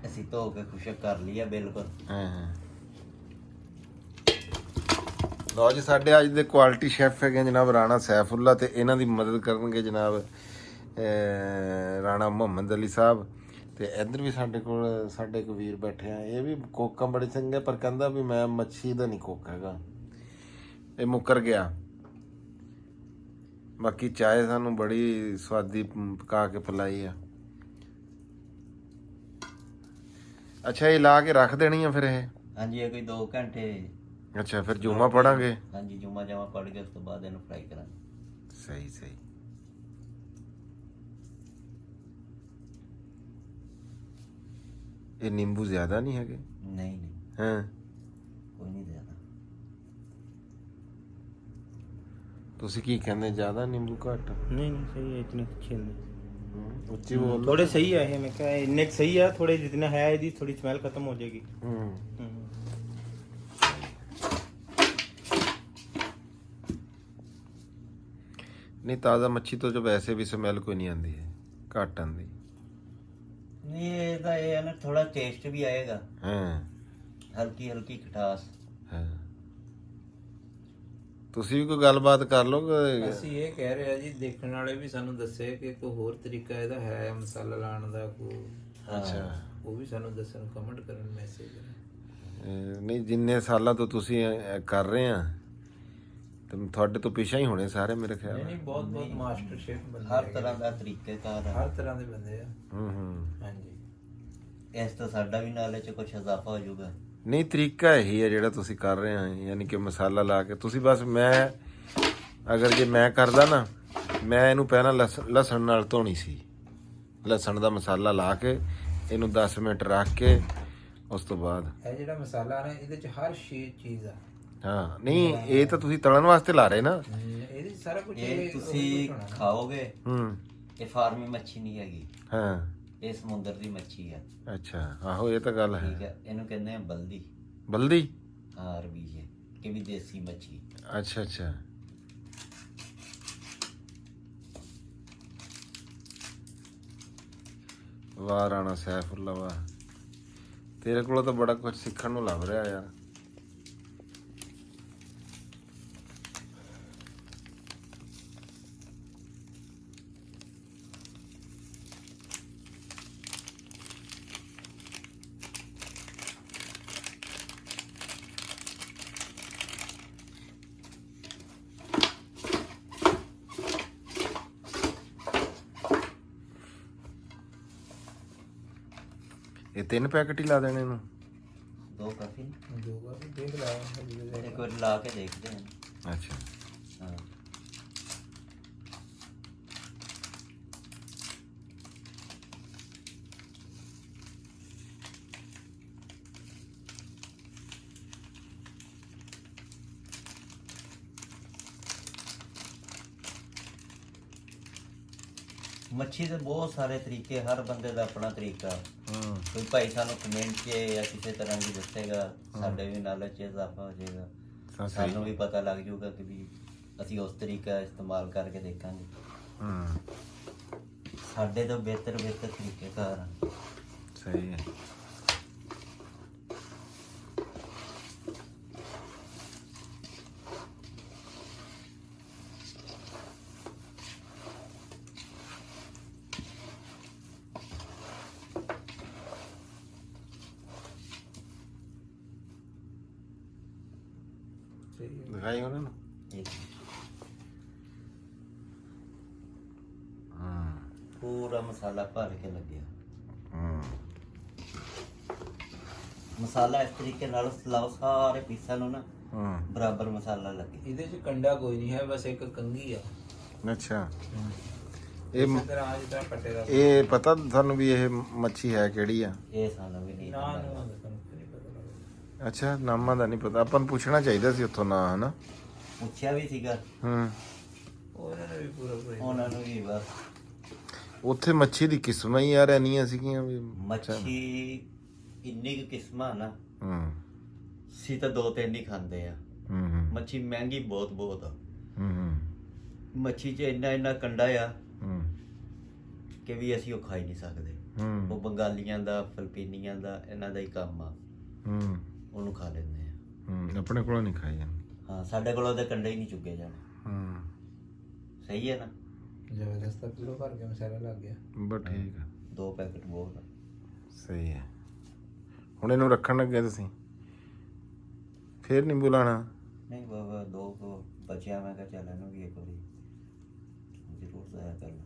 ਅਸੀਂ ਧੋ ਕੇ ਖੁਸ਼ਕ ਕਰ ਲਿਆ ਬਿਲਕੁਲ। ਹਾਂ ਹਾਂ ਲਓ ਜੀ ਸਾਡੇ ਅੱਜ ਦੇ ਕੁਆਲਿਟੀ ਸ਼ੈਫ ਹੈਗੇ ਜਨਾਬ ਰਾਣਾ ਸੈਫੁੱਲਾ, ਤੇ ਇਹਨਾਂ ਦੀ ਮਦਦ ਕਰਨਗੇ ਜਨਾਬ ਰਾਣਾ ਮੁਹੰਮਦ ਅਲੀ ਸਾਹਿਬ। ਤੇ ਇੱਧਰ ਵੀ ਸਾਡੇ ਕੋਲ ਸਾਡੇ ਇੱਕ ਵੀਰ ਬੈਠੇ ਆ, ਇਹ ਵੀ ਕੋਕਾਂ ਬੜੇ ਚੰਗੇ, ਪਰ ਕਹਿੰਦਾ ਵੀ ਮੈਂ ਮੱਛੀ ਦਾ ਨਹੀਂ ਕੋਕ ਹੈਗਾ, ਇਹ ਮੁੱਕਰ ਗਿਆ। ਬਾਕੀ ਚਾਹ ਸਾਨੂੰ ਬੜੀ ਸਵਾਦੀ ਪਕਾ ਕੇ ਪਿਲਾਈ ਆ। ਅੱਛਾ ਇਹ ਲਾ ਕੇ ਰੱਖ ਦੇਣੀ ਆ ਫਿਰ ਇਹ? ਹਾਂਜੀ ਇਹ ਕੋਈ 2 ਘੰਟੇ। ਅੱਛਾ ਫਿਰ ਜੁਮਾ ਪੜਾਂਗੇ? ਹਾਂਜੀ ਜੁਮਾ ਜਾਮਾ ਪੜ ਕੇ ਉਸ ਤੋਂ ਬਾਅਦ ਇਹਨੂੰ ਫਰਾਈ ਕਰਾਂਗੇ। ਸਹੀ ਸਹੀ। ਇਹ ਨਿੰਬੂ ਜ਼ਿਆਦਾ ਨਹੀਂ ਹੈਗੇ? ਨਹੀਂ ਨਹੀਂ ਹਾਂ ਕੋਈ ਨਹੀਂ ਜ਼ਿਆਦਾ। ਤੁਸੀਂ ਕੀ ਕਹਿੰਦੇ, ਜ਼ਿਆਦਾ ਨਿੰਬੂ ਘੱਟ? नहीं नहीं सही है, इतने अच्छे नहीं। ਉੱਚੀ ਬੋਲ। थोड़े सही है ये, मैं क्या इतने सही है, थोड़े जितना है यदि थोड़ी स्मेल खत्म हो जाएगी। ਨਹੀਂ ਤਾਜ਼ਾ ਮੱਛੀ ਤੋਂ ਜੋ ਵੈਸੇ ਵੀ ਸਮੈਲ ਕੋਈ ਨਹੀਂ ਆਉਂਦੀ ਹੈ, ਘੱਟ ਆਉਂਦੀ। ਨਹੀਂ ਇਹਦਾ ਇਹ ਹੈ ਨਾ ਥੋੜਾ ਟੇਸਟ ਵੀ ਆਏਗਾ, ਹਾਂ ਹਲਕੀ ਹਲਕੀ ਖਟਾਸ। ਹਾਂ ਤੁਸੀਂ ਵੀ ਕੋਈ ਗੱਲਬਾਤ ਕਰ ਲਓ। ਅਸੀਂ ਇਹ ਕਹਿ ਰਹੇ ਆ ਜੀ, ਦੇਖਣ ਵਾਲੇ ਵੀ ਸਾਨੂੰ ਦੱਸੇ ਕਿ ਕੋਈ ਹੋਰ ਤਰੀਕਾ ਇਹਦਾ ਹੈ ਮਸਾਲਾ ਲਾਉਣ ਦਾ ਕੋਈ। ਅੱਛਾ ਉਹ ਵੀ ਸਾਨੂੰ ਦੱਸਣ, ਕਮੈਂਟ ਕਰਨ, ਮੈਸੇਜ ਨਹੀਂ ਜਿੰਨੇ ਸਾਲਾਂ ਤੋਂ ਤੁਸੀਂ ਕਰ ਰਹੇ ਆ ਤੇ ਤੁਹਾਡੇ ਤੋਂ ਪਿੱਛੇ ਹੀ ਹੋਣੇ ਸਾਰੇ ਮੇਰੇ ਖਿਆਲ ਨਹੀਂ ਨਾਲ। ਬਹੁਤ ਬਹੁਤ ਮਾਸਟਰ ਸ਼ੇਫ ਬੰਦੇ ਹਰ ਹੈਗੇ। ਤਰ੍ਹਾਂ ਦਾ ਤਰੀਕੇਕਾਰ ਆ। ਹਰ ਤਰ੍ਹਾਂ ਦੇ ਬੰਦੇ ਆ। ਹੂੰ ਹਾਂਜੀ ਇਸ ਤੋਂ ਸਾਡਾ ਵੀ ਨਾਲੇ ਚ ਕੁਝ ਇਜ਼ਾਫਾ ਹੋ ਜਾਊਗਾ। ਨਹੀਂ ਤਰੀਕਾ ਇਹੀ ਹੈ ਜਿਹੜਾ ਤੁਸੀਂ ਕਰ ਰਹੇ ਆ, ਯਾਨੀ ਕਿ ਮਸਾਲਾ ਲਾ ਕੇ ਤੁਸੀਂ ਬਸ। ਮੈਂ ਅਗਰ ਜੇ ਮੈਂ ਕਰਦਾ ਨਾ ਮੈਂ ਇਹਨੂੰ ਪਹਿਲਾਂ ਲਸਣ ਨਾਲ ਧੋਣੀ ਸੀ। ਲਸਣ ਦਾ ਮਸਾਲਾ ਲਾ ਕੇ ਇਹਨੂੰ 10 ਮਿੰਟ ਰੱਖ ਕੇ ਉਸ ਤੋਂ ਬਾਅਦ ਇਹ ਜਿਹੜਾ ਮਸਾਲਾ ਨਾ ਇਹਦੇ ਚ ਹਰ ਚੀਜ਼ ਆ। ਹਾਂ ਨਹੀਂ ਇਹ ਤਾਂ ਤੁਸੀਂ ਤਲਣ ਵਾਸਤੇ ਲਾ ਰਹੇ ਨਾ। ਇਹਦੇ ਚ ਸਾਰਾ ਕੁਝ ਇਹ ਤੁਸੀਂ ਖਾਓਗੇ। ਇਹ ਫਾਰਮੀ ਮੱਛੀ ਨਹੀਂ ਹੈਗੀ। ਹਾਂ ਇਹ ਸਮੁੰਦਰ ਦੀ ਮੱਛੀ ਆ। ਅੱਛਾ ਆਹੋ ਇਹ ਤਾਂ ਗੱਲ ਠੀਕ ਹੈ। ਹੈ, ਇਹਨੂੰ ਕਹਿੰਦੇ ਆ ਬਲਦੀ। ਬਲਦੀ? ਹਾਂ ਅਰਬੀ ਹੈ ਕਿ ਵੀ ਦੇਸੀ ਮੱਛੀ। ਅੱਛਾ ਅੱਛਾ ਵਾਹ ਰਾਣਾ ਸੈਫੁੱਲਾ ਵਾਹ, ਤੇਰੇ ਕੋਲੋਂ ਤਾਂ ਬੜਾ ਕੁਝ ਸਿੱਖਣ ਨੂੰ ਲੱਭ ਰਿਹਾ ਯਾਰ। ਇਹ 3 ਪੈਕਟ ਹੀ ਲਾ ਦੇਣੇ ਇਹਨੂੰ? 2 ਕਾਫੀ ਨੇ। ਜੋਗਾ ਵੀ ਦੇਖ ਲਾ ਇੱਕ ਵਾਰ ਲਾ ਕੇ ਦੇਖਦੇ ਹਾਂ। ਅੱਛਾ ਹਾਂ ਮੱਛੀ ਦੇ ਬਹੁਤ ਸਾਰੇ ਤਰੀਕੇ, ਹਰ ਬੰਦੇ ਦਾ ਆਪਣਾ ਤਰੀਕਾ। ਕੋਈ ਭਾਈ ਸਾਨੂੰ ਕਮੈਂਟ 'ਚ ਜਾਂ ਕਿਸੇ ਤਰ੍ਹਾਂ ਵੀ ਦੱਸੇਗਾ, ਸਾਡੇ ਵੀ ਨੌਲੇਜ 'ਚ ਇਜ਼ਾਫਾ ਹੋ ਜਾਏਗਾ। ਸਾਨੂੰ ਵੀ ਪਤਾ ਲੱਗ ਜਾਊਗਾ ਕਿ ਵੀ ਅਸੀਂ ਉਸ ਤਰੀਕਾ ਇਸਤੇਮਾਲ ਕਰਕੇ ਦੇਖਾਂਗੇ। ਸਾਡੇ ਤੋਂ ਬਿਹਤਰ ਤਰੀਕੇ ਘਰ ਆ। ਸਹੀ ਹੈ। ਦਿਖਾਈ ਉਹਨਾਂ ਨੂੰ। ਪੂਰਾ ਮਸਾਲਾ ਭਰ ਕੇ ਲੱਗਿਆ। ਮਸਾਲਾ ਇਸ ਤਰੀਕੇ ਨਾਲ ਲਾਓ ਸਾਰੇ ਪੀਸਾਂ ਨੂੰ ਨਾ ਬਰਾਬਰ ਮਸਾਲਾ ਲੱਗੇ। ਇਹਦੇ ਚ ਕੰਡਾ ਕੋਈ ਨਹੀਂ ਹੈ, ਬਸ ਇੱਕ ਕੰਗੀ ਆ। ਅੱਛਾ ਇਹ ਤਰ੍ਹਾਂ ਜਿੱਦਾਂ ਕੱਟੇ ਦਾ। ਇਹ ਪਤਾ ਤੁਹਾਨੂੰ ਵੀ ਇਹ ਮੱਛੀ ਹੈ ਕਿਹੜੀ ਆ? ਇਹ ਸਾਨੂੰ ਵੀ ਨਹੀਂ ਨਾ ਪਤਾ। ਨਾ ਤੁਹਾਨੂੰ ਨਹੀਂ ਪਤਾ ਲੱਗਦਾ। ਅੱਛਾ ਨਾਮਾਂ ਦਾ ਨਹੀਂ ਪਤਾ, ਆਪਾਂ ਨੂੰ ਪੁੱਛਣਾ ਚਾਹੀਦਾ ਸੀ ਉੱਥੋਂ ਨਾ, ਹਨਾ? ਪੁੱਛਿਆ ਵੀ ਸੀਗਾ ਉਹਨਾਂ ਨੇ ਵੀ ਪੂਰਾ ਉਹਨਾਂ ਨੂੰ ਵੀ। ਬਸ ਉੱਥੇ ਮੱਛੀ ਦੀ ਕਿਸਮਾਂ ਹੀ ਯਾਰ ਇੰਨੀਆਂ ਸੀਗੀਆਂ ਵੀ। ਮੱਛੀ ਇੰਨੀ ਕੁ ਕਿਸਮਾਂ ਨਾ, ਸੀ ਤਾਂ 2-3 ਹੀ ਖਾਂਦੇ ਆ। ਮੱਛੀ ਮਹਿੰਗੀ ਬਹੁਤ ਆ। ਮੱਛੀ 'ਚ ਇੰਨਾ ਕੰਡਾ ਆ ਕਿ ਵੀ ਅਸੀਂ ਉਹ ਖਾ ਹੀ ਨਹੀਂ ਸਕਦੇ। ਉਹ ਬੰਗਾਲੀਆਂ ਦਾ, ਫਿਲਪੀਨੀਆਂ ਦਾ, ਇਹਨਾਂ ਦਾ ਹੀ ਕੰਮ ਆ। ਉਹਨੂੰ ਖਾ ਲੈਂਦੇ ਆ। ਆਪਣੇ ਕੋਲੋਂ ਨਹੀਂ ਖਾਈ ਜਾਂਦੀ। ਹਾਂ ਸਾਡੇ ਕੋਲ ਉਹਦੇ ਕੰਡੇ ਹੀ ਨਹੀਂ ਚੁੱਕੇ ਜਾਣੇ। ਸਹੀ ਹੈ ਨਾ? ਜ਼ਬਰਦਸਤ ਕਿਲੋ ਭਰ ਕੇ ਮਸਾਲਾ ਲੱਗ ਗਿਆ। ਬਸ ਠੀਕ ਆ। 2 ਪੈਕਟ ਬਹੁਤ ਆ। ਸਹੀ ਹੈ। ਹੁਣ ਇਹਨੂੰ ਰੱਖਣ ਲੱਗੇ ਤੁਸੀਂ, ਫੇਰ ਨਹੀਂ ਬੁਲਾਣਾ? ਨਹੀਂ ਬਾਬਾ 2 ਬਚਿਆ, ਮੈਂ ਕਿਹਾ ਚੱਲ ਇਹਨੂੰ ਵੀ ਇੱਕ ਵਾਰੀ ਜ਼ਰੂਰ ਜ਼ਾਇਆ ਕਰਨਾ।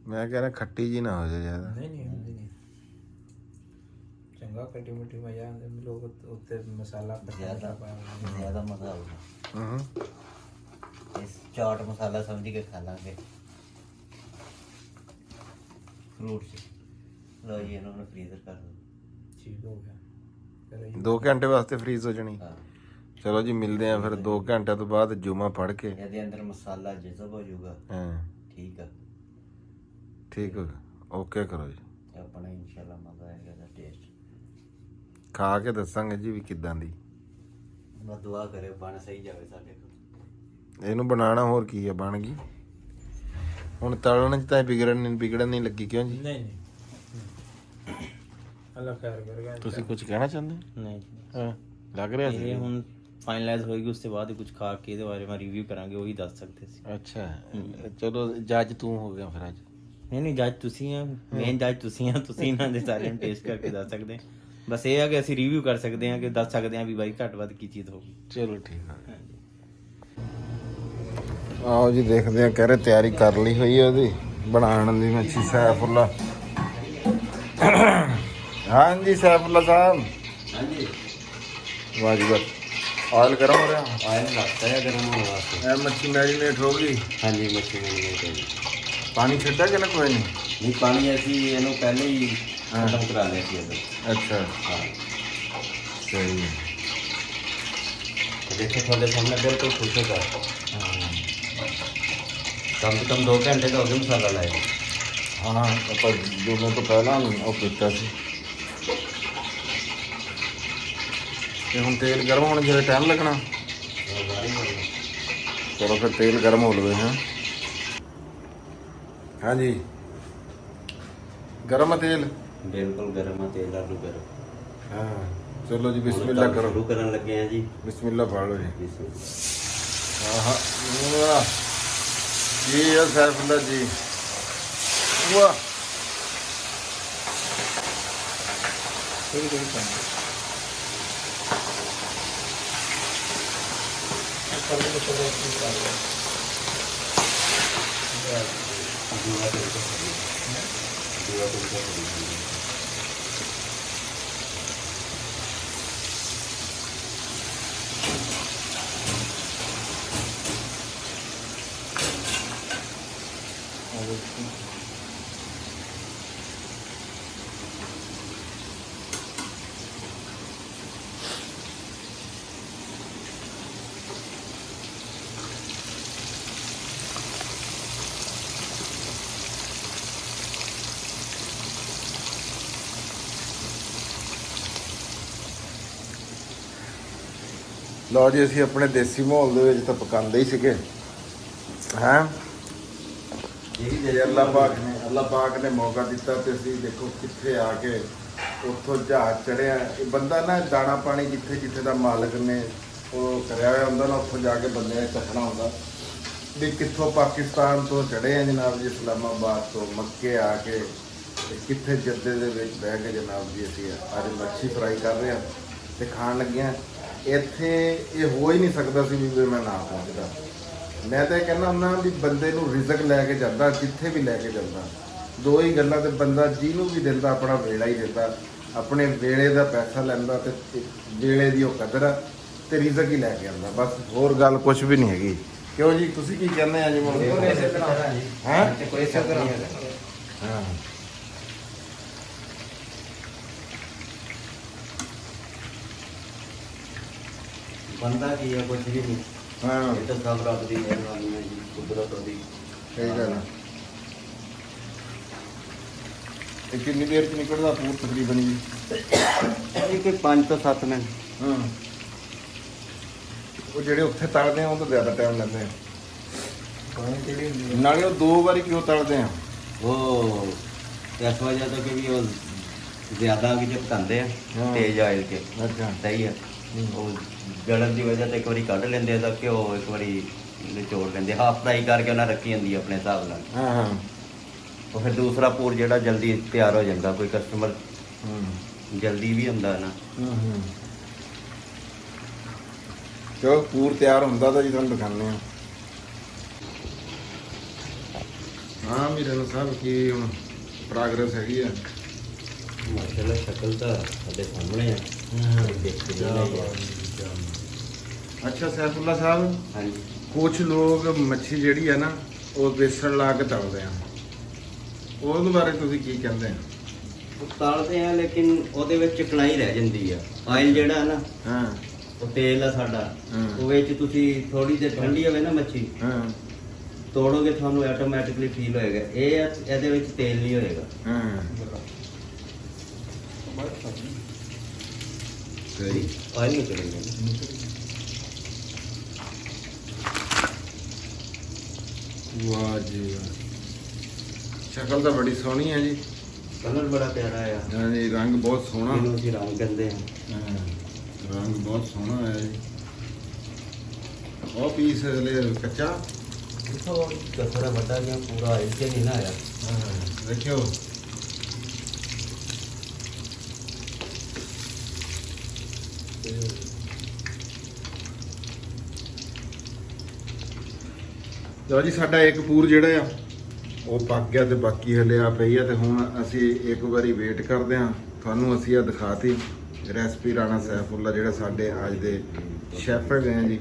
ਮੈਂ ਕਹਿ ਰਿਹਾ ਖੱਟੀ ਜੀ ਨਾ ਹੋ ਜਾਏ ਜ਼ਿਆਦਾ। ਨਹੀਂ ਹੁੰਦੀ ਨਹੀਂ। ਚੰਗਾ ਖੱਟੀ ਮਿੱਠੀ ਮਜ਼ਾ ਆਉਂਦਾ। ਲੋਕ ਉੱਤੇ ਮਸਾਲਾ ਜ਼ਿਆਦਾ ਮਜ਼ਾ ਆਊਗਾ। ਇਸ ਚਾਟ ਮਸਾਲਾ ਸਮਝ ਕੇ ਖਾ ਲਾਂਗੇ ਫਰੂਟ 'ਚ। ਲਓ ਜੀ ਇਹਨੂੰ ਫਰੀਜ਼ਰ ਕਰ ਦਿਓ। ਠੀਕ ਹੋ ਗਿਆ। 2 ਘੰਟੇ ਵਾਸਤੇ ਫਰੀਜ਼ ਹੋ ਜਾਣੀ। ਹਾਂ ਚਲੋ ਜੀ ਮਿਲਦੇ ਆ ਫਿਰ 2 ਘੰਟਿਆਂ ਤੋਂ ਬਾਅਦ ਜੁਮਾ ਪੜ ਕੇ। ਇਹਦੇ ਅੰਦਰ ਮਸਾਲਾ ਜਜ਼ਬ ਹੋ ਜਾਊਗਾ। ਹਾਂ ਠੀਕ ਆ। ਠੀਕ ਹੋ ਗਿਆ। ਓਕੇ ਕਰੋ ਜੀ। ਤੇ ਆਪਣਾ ਇਨਸ਼ਾਅੱਲਾ ਮਜ਼ਾ ਆਏਗਾ ਦਾ ਟੇਸਟ। ਖਾ ਕੇ ਦੱਸਾਂਗੇ ਜੀ ਵੀ ਕਿੱਦਾਂ ਦੀ। ਮੈਂ ਦੁਆ ਕਰੇ ਬਣ ਸਹੀ ਜਾਵੇ ਸਾਡੇ ਕੋਲ। ਇਹਨੂੰ ਬਣਾਉਣਾ ਹੋਰ ਕੀ ਹੈ, ਬਣ ਗਈ। ਹੁਣ ਤਲਣ 'ਚ ਤਾਂ ਵਿਗੜਨ ਨਹੀਂ ਲੱਗੀ ਕਿਉਂ ਜੀ? ਨਹੀਂ ਅੱਲਾ ਖੈਰ ਕਰੇਗਾ। ਤੁਸੀਂ ਕੁਝ ਕਹਿਣਾ ਚਾਹੁੰਦੇ? ਨਹੀਂ ਹਾਂ ਲੱਗ ਰਿਹਾ ਸੀ। ਇਹ ਹੁਣ ਫਾਈਨਲਾਈਜ਼ ਹੋਏਗੀ, ਉਸ ਤੋਂ ਬਾਅਦ ਹੀ ਕੁਝ ਖਾ ਕੇ ਇਹਦੇ ਬਾਰੇ ਮੈਂ ਰਿਵਿਊ ਕਰਾਂਗੇ, ਉਹੀ ਦੱਸ ਸਕਦੇ ਸੀ। ਅੱਛਾ ਚਲੋ ਜੱਜ ਤੂੰ ਹੋ ਗਿਆ ਫਿਰ ਅੱਜ। ਨਹੀਂ ਜੱਜ ਤੁਸੀਂ ਆ, ਮੇਨ ਜੱਜ ਤੁਸੀਂ ਆ। ਤੁਸੀਂ ਇਹਨਾਂ ਦੇ ਸਾਰਿਆਂ ਨੂੰ ਟੇਸਟ ਕਰਕੇ ਦੱਸ ਸਕਦੇ। ਬਸ ਇਹ ਆ ਕਿ ਅਸੀਂ ਰਿਵਿਊ ਕਰ ਸਕਦੇ ਹਾਂ, ਕਿ ਦੱਸ ਸਕਦੇ ਹਾਂ ਵੀ ਬਾਈ ਘੱਟ ਵੱਧ ਕੀ ਚੀਜ਼ ਹੋਊਗੀ। ਚਲੋ ਠੀਕ ਆ। ਆਓ ਜੀ ਦੇਖਦੇ ਆ। ਕਹਿ ਰਹੇ ਤਿਆਰੀ ਕਰ ਲਈ ਹੋਈ ਹੈ ਉਹਦੀ ਬਣਾਉਣ ਦੀ ਮੱਛੀ ਸੈਫੁੱਲਾ। ਹਾਂਜੀ ਸੈਫੁੱਲਾ ਸਾਹਿਬ। ਹਾਂਜੀ ਵਾਹ ਜੀ ਵਾਹ। ਆਇਲ ਗਰਮ ਹੋ ਰਿਹਾ। ਆਇਲ ਰੱਖਤਾ ਹੈ ਗਰਮ ਹੋਣ ਵਾਸਤੇ। ਇਹ ਮੱਛੀ ਮੈਰੀਨੇਟ ਹੋ ਗਈ। ਹਾਂਜੀ ਮੱਛੀ ਮੈਰੀਨੇਟ ਹੈ ਜੀ। ਪਾਣੀ ਛੱਡਿਆ ਕਿ ਨਾ ਕੋਈ ਨਹੀਂ? ਨਹੀਂ ਪਾਣੀ ਅਸੀਂ ਇਹਨੂੰ ਪਹਿਲੇ ਹੀ ਖਤਮ ਕਰਾ ਲਿਆ ਸੀ ਇਹਦਾ। ਅੱਛਾ ਹਾਂ ਸਹੀ ਹੈ। ਦੇਖੋ ਤੁਹਾਡੇ ਸਾਹਮਣੇ ਬਿਲकुल ਖੁਸ਼ ਹੋਗਾ। कम से कम 2 घंटे का हो गया मसाला लाया। हाँ ਆਪਾਂ ਦੋਨੋਂ ਤੋਂ ਪਹਿਲਾਂ ਉਹ ਕੀਤਾ ਸੀ। ਤੇ ਹੁਣ ਤੇਲ ਗਰਮ ਹੋਣ ਜਿਆਦਾ ਟਾਈਮ ਲੱਗਣਾ। ਚਲੋ ਫਿਰ ਤੇਲ ਗਰਮ ਹੋ ਲਵੇ। ਹਾਂ ਹਾਂਜੀ ਗਰਮ ਹੈ ਤੇਲ। बिल्कुल गर्म है तेल आलू गर्म। हाँ चलो जी बिस्मिल्लाह करो। शुरू करने लगे हैं जी। बिस्मिल्लाह पढ़ लो जी। बिस्मिल्लाह। हाँ वाह जी है सैफुल्लाह जी। वाह ਲਓ ਜੀ ਅਸੀਂ ਆਪਣੇ ਦੇਸੀ ਮਾਹੌਲ ਦੇ ਵਿੱਚ ਤਾਂ ਪਕਾਉਂਦੇ ਹੀ ਸੀਗੇ। ਹੈਂ ਜੇ ਅੱਲਾਹ ਪਾਕ ਨੇ ਮੌਕਾ ਦਿੱਤਾ ਤੇ ਅਸੀਂ ਦੇਖੋ ਕਿੱਥੇ ਆ ਕੇ ਉੱਥੋਂ ਜਹਾਜ਼ ਚੜਿਆ। ਇਹ ਬੰਦਾ ਨਾ ਦਾਣਾ ਪਾਣੀ ਜਿੱਥੇ ਜਿੱਥੇ ਦਾ ਮਾਲਕ ਨੇ ਉਹ ਕਰਿਆ ਹੋਇਆ ਹੁੰਦਾ ਨਾ ਉੱਥੋਂ ਜਾ ਕੇ ਬੰਦੇ ਨੇ ਚੱਕਣਾ ਹੁੰਦਾ ਵੀ ਕਿੱਥੋਂ ਪਾਕਿਸਤਾਨ ਤੋਂ ਚੜ੍ਹੇ ਆ ਜਨਾਬ ਜੀ ਇਸਲਾਮਾਬਾਦ ਤੋਂ ਮੱਕੇ ਆ ਕੇ ਤੇ ਕਿੱਥੇ ਜੱਦੇ ਦੇ ਵਿੱਚ ਬਹਿ ਕੇ ਜਨਾਬ ਜੀ ਅਸੀਂ ਅੱਜ ਮੱਛੀ ਫਰਾਈ ਕਰ ਰਹੇ ਹਾਂ ਤੇ ਖਾਣ ਲੱਗੇ ਹਾਂ। ਇੱਥੇ ਇਹ ਹੋ ਹੀ ਨਹੀਂ ਸਕਦਾ ਸੀ ਵੀ ਮੈਂ ਨਾ ਪਹੁੰਚਦਾ। ਮੈਂ ਤਾਂ ਇਹ ਕਹਿੰਦਾ ਹੁੰਦਾ ਵੀ ਬੰਦੇ ਨੂੰ ਰਿਜ਼ਕ ਲੈ ਕੇ ਜਾਂਦਾ ਜਿੱਥੇ ਵੀ ਲੈ ਕੇ ਜਾਂਦਾ। ਦੋ ਹੀ ਗੱਲਾਂ ਤੇ ਬੰਦਾ ਜਿਹਨੂੰ ਵੀ ਦਿੰਦਾ ਆਪਣਾ ਵੇਲਾ ਹੀ ਦਿੰਦਾ। ਆਪਣੇ ਵੇਲੇ ਦਾ ਪੈਸਾ ਲੈਂਦਾ ਤੇ ਵੇਲੇ ਦੀ ਉਹ ਕਦਰ ਆ ਤੇ ਰਿਜ਼ਕ ਹੀ ਲੈ ਕੇ ਆਉਂਦਾ। ਬਸ ਹੋਰ ਗੱਲ ਕੁਝ ਵੀ ਨਹੀਂ ਹੈਗੀ। ਕਿਉਂ ਜੀ ਤੁਸੀਂ ਕੀ ਕਹਿੰਦੇ ਆ ਜੀ ਮੁੰਡੇ? ਹੈ कोई शक नहीं है। ਹਾਂ बंदा की है कुछ भी नहीं। ਹਾਂ ये तो सब रब दी मेहरबानी है जी कुदरत दी। ਸਹੀ ਗੱਲ ਆ। ਇਹ ਕਿੰਨੀ ਦੇਰ ਚ ਨਿਕਲਦਾ ਪੂਰ ਤਕਰੀਬਨ ਜੀ? ये कोई 5 ਤੋਂ 7 मिनट। ਹਾਂ ਉਹ ਜਿਹੜੇ ਉੱਥੇ ਤਲਦੇ ਆ ਉਹ ਤਾਂ ਜ਼ਿਆਦਾ ਟਾਈਮ ਲੈਂਦੇ ਆ। ਨਾਲੇ ਉਹ 2 ਵਾਰੀ ਕਿਉਂ ਤਲਦੇ ਆ? वो इस वजह तो कि वो ज्यादा भी जब पकाते हैं हाँ। तेज ऑयल के ਅੱਛਾ सही है। वो जलन की वजह से एक बारी कढ़ लेंदे तो घ्यो एक बारी निचोड़ लेंदे। हाफ फ्राई करके उन्हें रखी होंगी अपने हिसाब नाल। ਹਾਂ ਹਾਂ तो फिर दूसरा पूर जेड़ा जल्दी तैयार हो जाता। कोई कस्टमर जल्दी भी होंदा है ना। ਚਲੋ ਪੂਰ ਤਿਆਰ ਹੁੰਦਾ ਤਾਂ ਜੀ ਤੁਹਾਨੂੰ ਦਿਖਾਉਂਦੇ ਆ। ਹਾਂ ਮੇਰੇ ਨਾਲ ਸਾਹਿਬ ਕੀ ਹੁਣ ਪ੍ਰੋਗਰੈਸ ਹੈਗੀ ਆ? माशाल्लाह शक्ल तो साडे सामने है। देख के ਅੱਛਾ ਸੈਫੁੱਲਾ ਸਾਹਿਬ हाँ जी ਕੁਝ ਲੋਕ ਮੱਛੀ ਜਿਹੜੀ ਆ ਨਾ ਉਹ ਬੇਸਣ ਲਾ ਕੇ ਤਲਦੇ ਆ। ਉਹਦੇ ਬਾਰੇ ਤੁਸੀਂ ਕੀ ਕਹਿੰਦੇ ਆ? ਉਹ ਤਲਦੇ ਆ ਲੇਕਿਨ ਉਹਦੇ ਵਿੱਚ ਚਿਕਨਾਈ ਰਹਿ ਜਾਂਦੀ ਆ। ਆਇਲ ਜਿਹੜਾ ਨਾ ਹਾਂ ਉਹ ਤੇਲ ਆ ਸਾਡਾ। ਹਾਂ। ਉਹ ਵਿੱਚ ਤੁਸੀਂ ਥੋੜੀ ਜਿਹੀ ਠੰਡੀ ਹੋਵੇ ਨਾ ਮੱਛੀ ਹਾਂ ਤੋੜੋਗੇ ਤੁਹਾਨੂੰ ਆਟੋਮੈਟਿਕਲੀ ਫੀਲ ਹੋਏਗਾ। ਇਹਦੇ ਵਿੱਚ ਤੇਲ ਨਹੀਂ ਹੋਏਗਾ। ਹਾਂ ਸਹੀ। ਆਇਲ ਨਹੀਂ ਚੜੇਗਾ। ਵਾਹ ਜੀ ਵਾਹ ਸ਼ਕਲ ਤਾਂ ਬੜੀ ਸੋਹਣੀ ਹੈ ਜੀ। ਕਲਰ ਬੜਾ ਪਿਆਰਾ ਆ। ਹਾਂਜੀ ਰੰਗ ਬਹੁਤ ਸੋਹਣਾ। ਇਹਨੂੰ ਅਸੀਂ ਰੰਗ ਕਹਿੰਦੇ ਆ। ਹਾਂ, ਰੰਗ ਬਹੁਤ ਸੋਹਣਾ ਹੈ ਜੀ। ਉਹ ਪੀਸ ਹਲੇ ਕੱਚਾ। ਇਹ ਥੋੜਾ ਵੱਡਾ ਜਿਹਾ ਪੂਰਾ ਆਇਲ ਚ ਨਹੀਂ ਨਾ ਆਇਆ। ਹਾਂ ਦੇਖਿਓ ਲਓ ਜੀ ਸਾਡਾ ਇੱਕ ਪੂਰ ਜਿਹੜਾ ਆ ਉਹ ਪੱਕ ਗਿਆ ਤੇ ਬਾਕੀ ਹਲੇ ਆ ਪਈ ਆ ਤੇ ਹੁਣ ਅਸੀਂ ਇੱਕ ਵਾਰੀ ਵੇਟ ਕਰਦੇ ਆ। ਤੁਹਾਨੂੰ ਅਸੀਂ ਆ ਦਿਖਾਤੀ ਰੈਸਪੀ ਰਾਣਾ ਸੈਫੁੱਲਾ ਜਿਹੜੇ ਸਾਡੇ ਅੱਜ ਦੇ ਸ਼ੈਫ ਹੈਗੇ ਆ ਜੀ।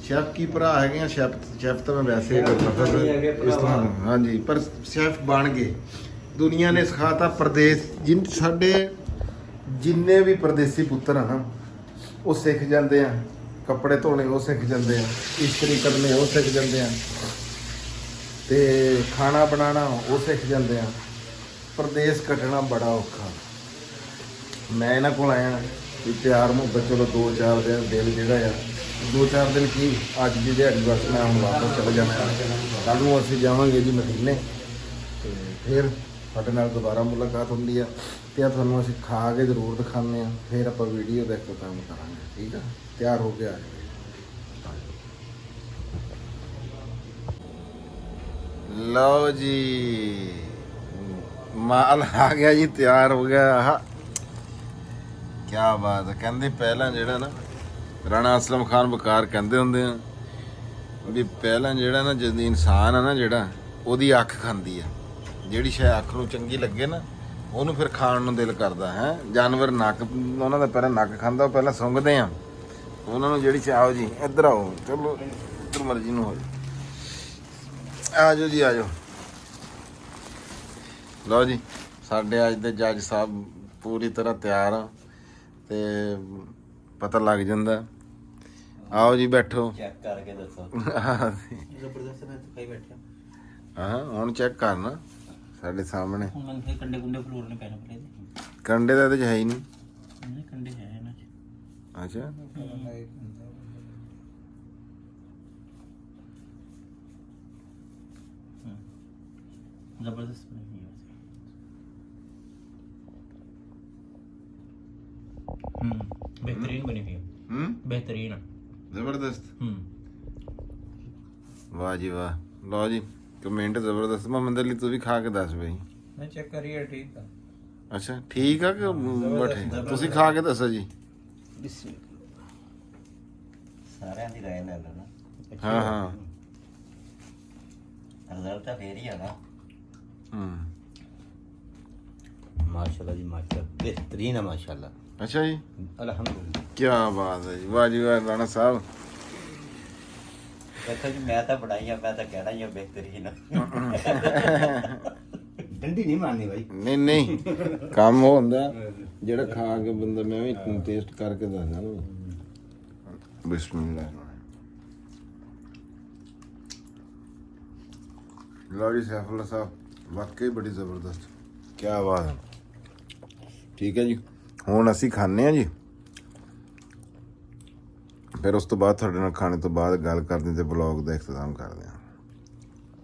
ਸ਼ੈਫ ਕੀ ਭਰਾ ਹੈਗੇ ਆ, ਸ਼ੈਫ ਤਾਂ ਮੈਂ ਵੈਸੇ ਇਸ ਤਰ੍ਹਾਂ ਹਾਂਜੀ, ਪਰ ਸ਼ੈਫ ਬਣ ਗਏ। ਦੁਨੀਆ ਨੇ ਸਿਖਾਤਾ ਪ੍ਰਦੇਸ਼ ਸਾਡੇ ਜਿੰਨੇ ਵੀ ਪਰਦੇਸੀ ਪੁੱਤਰ ਆ ਨਾ ਉਹ ਸਿੱਖ ਜਾਂਦੇ ਆ, ਕੱਪੜੇ ਧੋਣੇ ਉਹ ਸਿੱਖ ਜਾਂਦੇ ਆ, ਇਸਤਰੀ ਕਰਨੇ ਉਹ ਸਿੱਖ ਜਾਂਦੇ ਆ, ਤੇ ਖਾਣਾ ਬਣਾਉਣਾ ਉਹ ਸਿੱਖ ਜਾਂਦੇ ਆ। ਪਰਦੇਸ ਕੱਟਣਾ ਬੜਾ ਔਖਾ। ਮੈਂ ਇਹਨਾਂ ਕੋਲ ਆਇਆ ਵੀ ਪਿਆਰ ਮੁਹੱਬਤ ਚਲੋ 2-4 ਦਿਨ ਜਿਹੜਾ ਆ 2-4 ਦਿਨ ਕੀ ਅੱਜ ਦੀ ਦਿਹਾੜੀ ਬਸ ਮੈਂ ਹੁਣ ਵਾਪਸ ਚਲੇ ਜਾਣਾ। ਕੱਲ੍ਹ ਨੂੰ ਅਸੀਂ ਜਾਵਾਂਗੇ ਜੀ ਮਦੀਨੇ, ਤੇ ਫਿਰ ਸਾਡੇ ਨਾਲ ਦੁਬਾਰਾ ਮੁਲਾਕਾਤ ਹੁੰਦੀ ਆ ਤੇ ਆ ਤੁਹਾਨੂੰ ਅਸੀਂ ਖਾ ਕੇ ਜ਼ਰੂਰ ਦਿਖਾਉਂਦੇ ਆ, ਫਿਰ ਆਪਾਂ ਵੀਡੀਓ ਦਾ ਕੰਮ ਕਰਾਂਗੇ। ਠੀਕ ਆ, ਤਿਆਰ ਹੋ ਕੇ ਆ ਜਾਓ। ਲਓ ਜੀ ਮਾਲ ਆ ਗਿਆ ਜੀ, ਤਿਆਰ ਹੋ ਗਿਆ। ਆਹ ਕੀ ਬਾਤ ਹੈ। ਕਹਿੰਦੇ ਪਹਿਲਾਂ ਜਿਹੜਾ ਨਾ ਰਾਣਾ ਅਸਲਮ ਖਾਨ ਬਕਾਰ ਕਹਿੰਦੇ ਹੁੰਦੇ ਆ ਵੀ ਪਹਿਲਾਂ ਜਿਹੜਾ ਨਾ ਜਦ ਇਨਸਾਨ ਆ ਨਾ ਜਿਹੜਾ ਉਹਦੀ ਅੱਖ ਖਾਂਦੀ ਆ, ਜਿਹੜੀ ਸ਼ਾਇਦ ਅੱਖ ਨੂੰ ਚੰਗੀ ਲੱਗੇ ਨਾ ਉਹਨੂੰ ਫਿਰ ਖਾਣ ਨੂੰ ਦਿਲ ਕਰਦਾ ਹੈ। ਜਾਨਵਰ ਨੱਕ ਉਹਨਾਂ ਦਾ ਪਹਿਲਾਂ ਨੱਕ ਖਾਂਦਾ, ਉਹ ਪਹਿਲਾਂ ਸੁੰਘਦੇ ਆ ਉਹਨਾਂ ਨੂੰ ਜਿਹੜੀ ਚਾਹੋ ਜੀ। ਇੱਧਰ ਆਓ, ਚਲੋ ਇੱਧਰ ਮਰਜ਼ੀ ਨੂੰ ਹੋ ਆ ਜਾਓ ਜੀ, ਆ ਜਾਓ। ਲਓ ਜੀ ਸਾਡੇ ਅੱਜ ਦੇ ਜੱਜ ਸਾਹਿਬ ਪੂਰੀ ਤਰ੍ਹਾਂ ਤਿਆਰ ਆ ਤੇ ਪਤਾ ਲੱਗ ਜਾਂਦਾ। ਆਓ ਜੀ ਬੈਠੋ। ਚੈੱਕ ਕਰਕੇ ਦੱਸੋ। ਜ਼ਬਰਦਸਤ ਮੈਂ ਤਾਂ ਕਈ ਬੈਠਿਆ ਹਾਂ ਹੁਣ ਚੈੱਕ ਕਰਨਾ ਸਾਡੇ ਸਾਹਮਣੇ। ਹੁਣ ਮੈਂ ਫਿਰ ਕੰਡੇ ਕੁੰਡੇ ਫਲੋਰ ਨੇ ਪੈਣਾ ਪੜੇ ਦੇ ਕੰਡੇ ਦਾ ਇਹਦੇ ਚ ਹੈ ਹੀ ਨਹੀਂ। ਨਹੀਂ ਕੰਡੇ ਹੈ ਇਹਨਾਂ ਚ। ਅੱਛਾ ਜ਼ਬਰਦਸਤ ਬਣੀ ਹੈ। बेहतरीन बनी हुई है। बेहतरीन ਜ਼ਬਰਦਸਤ। ਵਾਹ ਜੀ ਵਾਹ। ਲਓ ਜੀ ਕਮੈਂਟ ਜ਼ਬਰਦਸਤ। ਮੁਹੰਮਦ ਅਲੀ ਤੂੰ ਵੀ ਖਾ ਕੇ ਦੱਸ ਬਈ। ਮੈਂ ਚੈੱਕ ਕਰੀਏ ਠੀਕ ਆ। ਅੱਛਾ ਠੀਕ ਆ ਕਿ ਬੈਠੇ ਤੁਸੀਂ ਖਾ ਕੇ ਦੱਸੋ ਜੀ। ਸਾਰਿਆਂ ਦੀ ਰਾਏ ਲੈ ਲੈਣਾ। ਹਾਂ ਹਾਂ ਰਿਜ਼ਲਟ ਤਾਂ ਫੇਰ ਹੀ ਆਣਾ। माशाल्लाह जी माशाल्लाह बेहतरीन है माशाल्लाह। ਅੱਛਾ ਜੀ अल्हम्दुलिल्लाह। ਕੀ ਬਾਤ ਹੈ ਜੀ। ਵਾਹ ਜੀ ਵਾਹ ਰਾਣਾ ਸਾਹਿਬ। ਦੇਖੋ ਜੀ ਮੈਂ ਤਾਂ ਬਣਾਈ ਆ, ਮੈਂ ਤਾਂ ਕਹਿਣਾ ਹੀ ਆ ਬਿਹਤਰੀਨ। डंडी नहीं मारनी भाई। ਨਹੀਂ ਨਹੀਂ ਕੰਮ ਉਹ ਹੁੰਦਾ ਜਿਹੜਾ ਖਾ ਕੇ ਬੰਦਾ, ਮੈਂ ਵੀ ਟੇਸਟ ਕਰਕੇ ਦੱਸਦਾ ਨਾ। ਬਿਸਮਿਲ੍ਲਾਹ। ਲਓ ਜੀ ਸੈਫੁੱਲਾ ਸਾਹਿਬ ਵਾਕਈ ਬੜੀ ਜ਼ਬਰਦਸਤ। ਕੀ ਬਾਤ ਹੈ। ਠੀਕ ਹੈ ਜੀ ਹੁਣ ਅਸੀਂ ਖਾਂਦੇ ਹਾਂ ਜੀ, ਫਿਰ ਉਸ ਤੋਂ ਬਾਅਦ ਤੁਹਾਡੇ ਨਾਲ ਖਾਣੇ ਤੋਂ ਬਾਅਦ ਗੱਲ ਕਰਦੇ ਤੇ ਬਲੌਗ ਦਾ ਇਖਤਤਾਮ ਕਰਦੇ ਹਾਂ।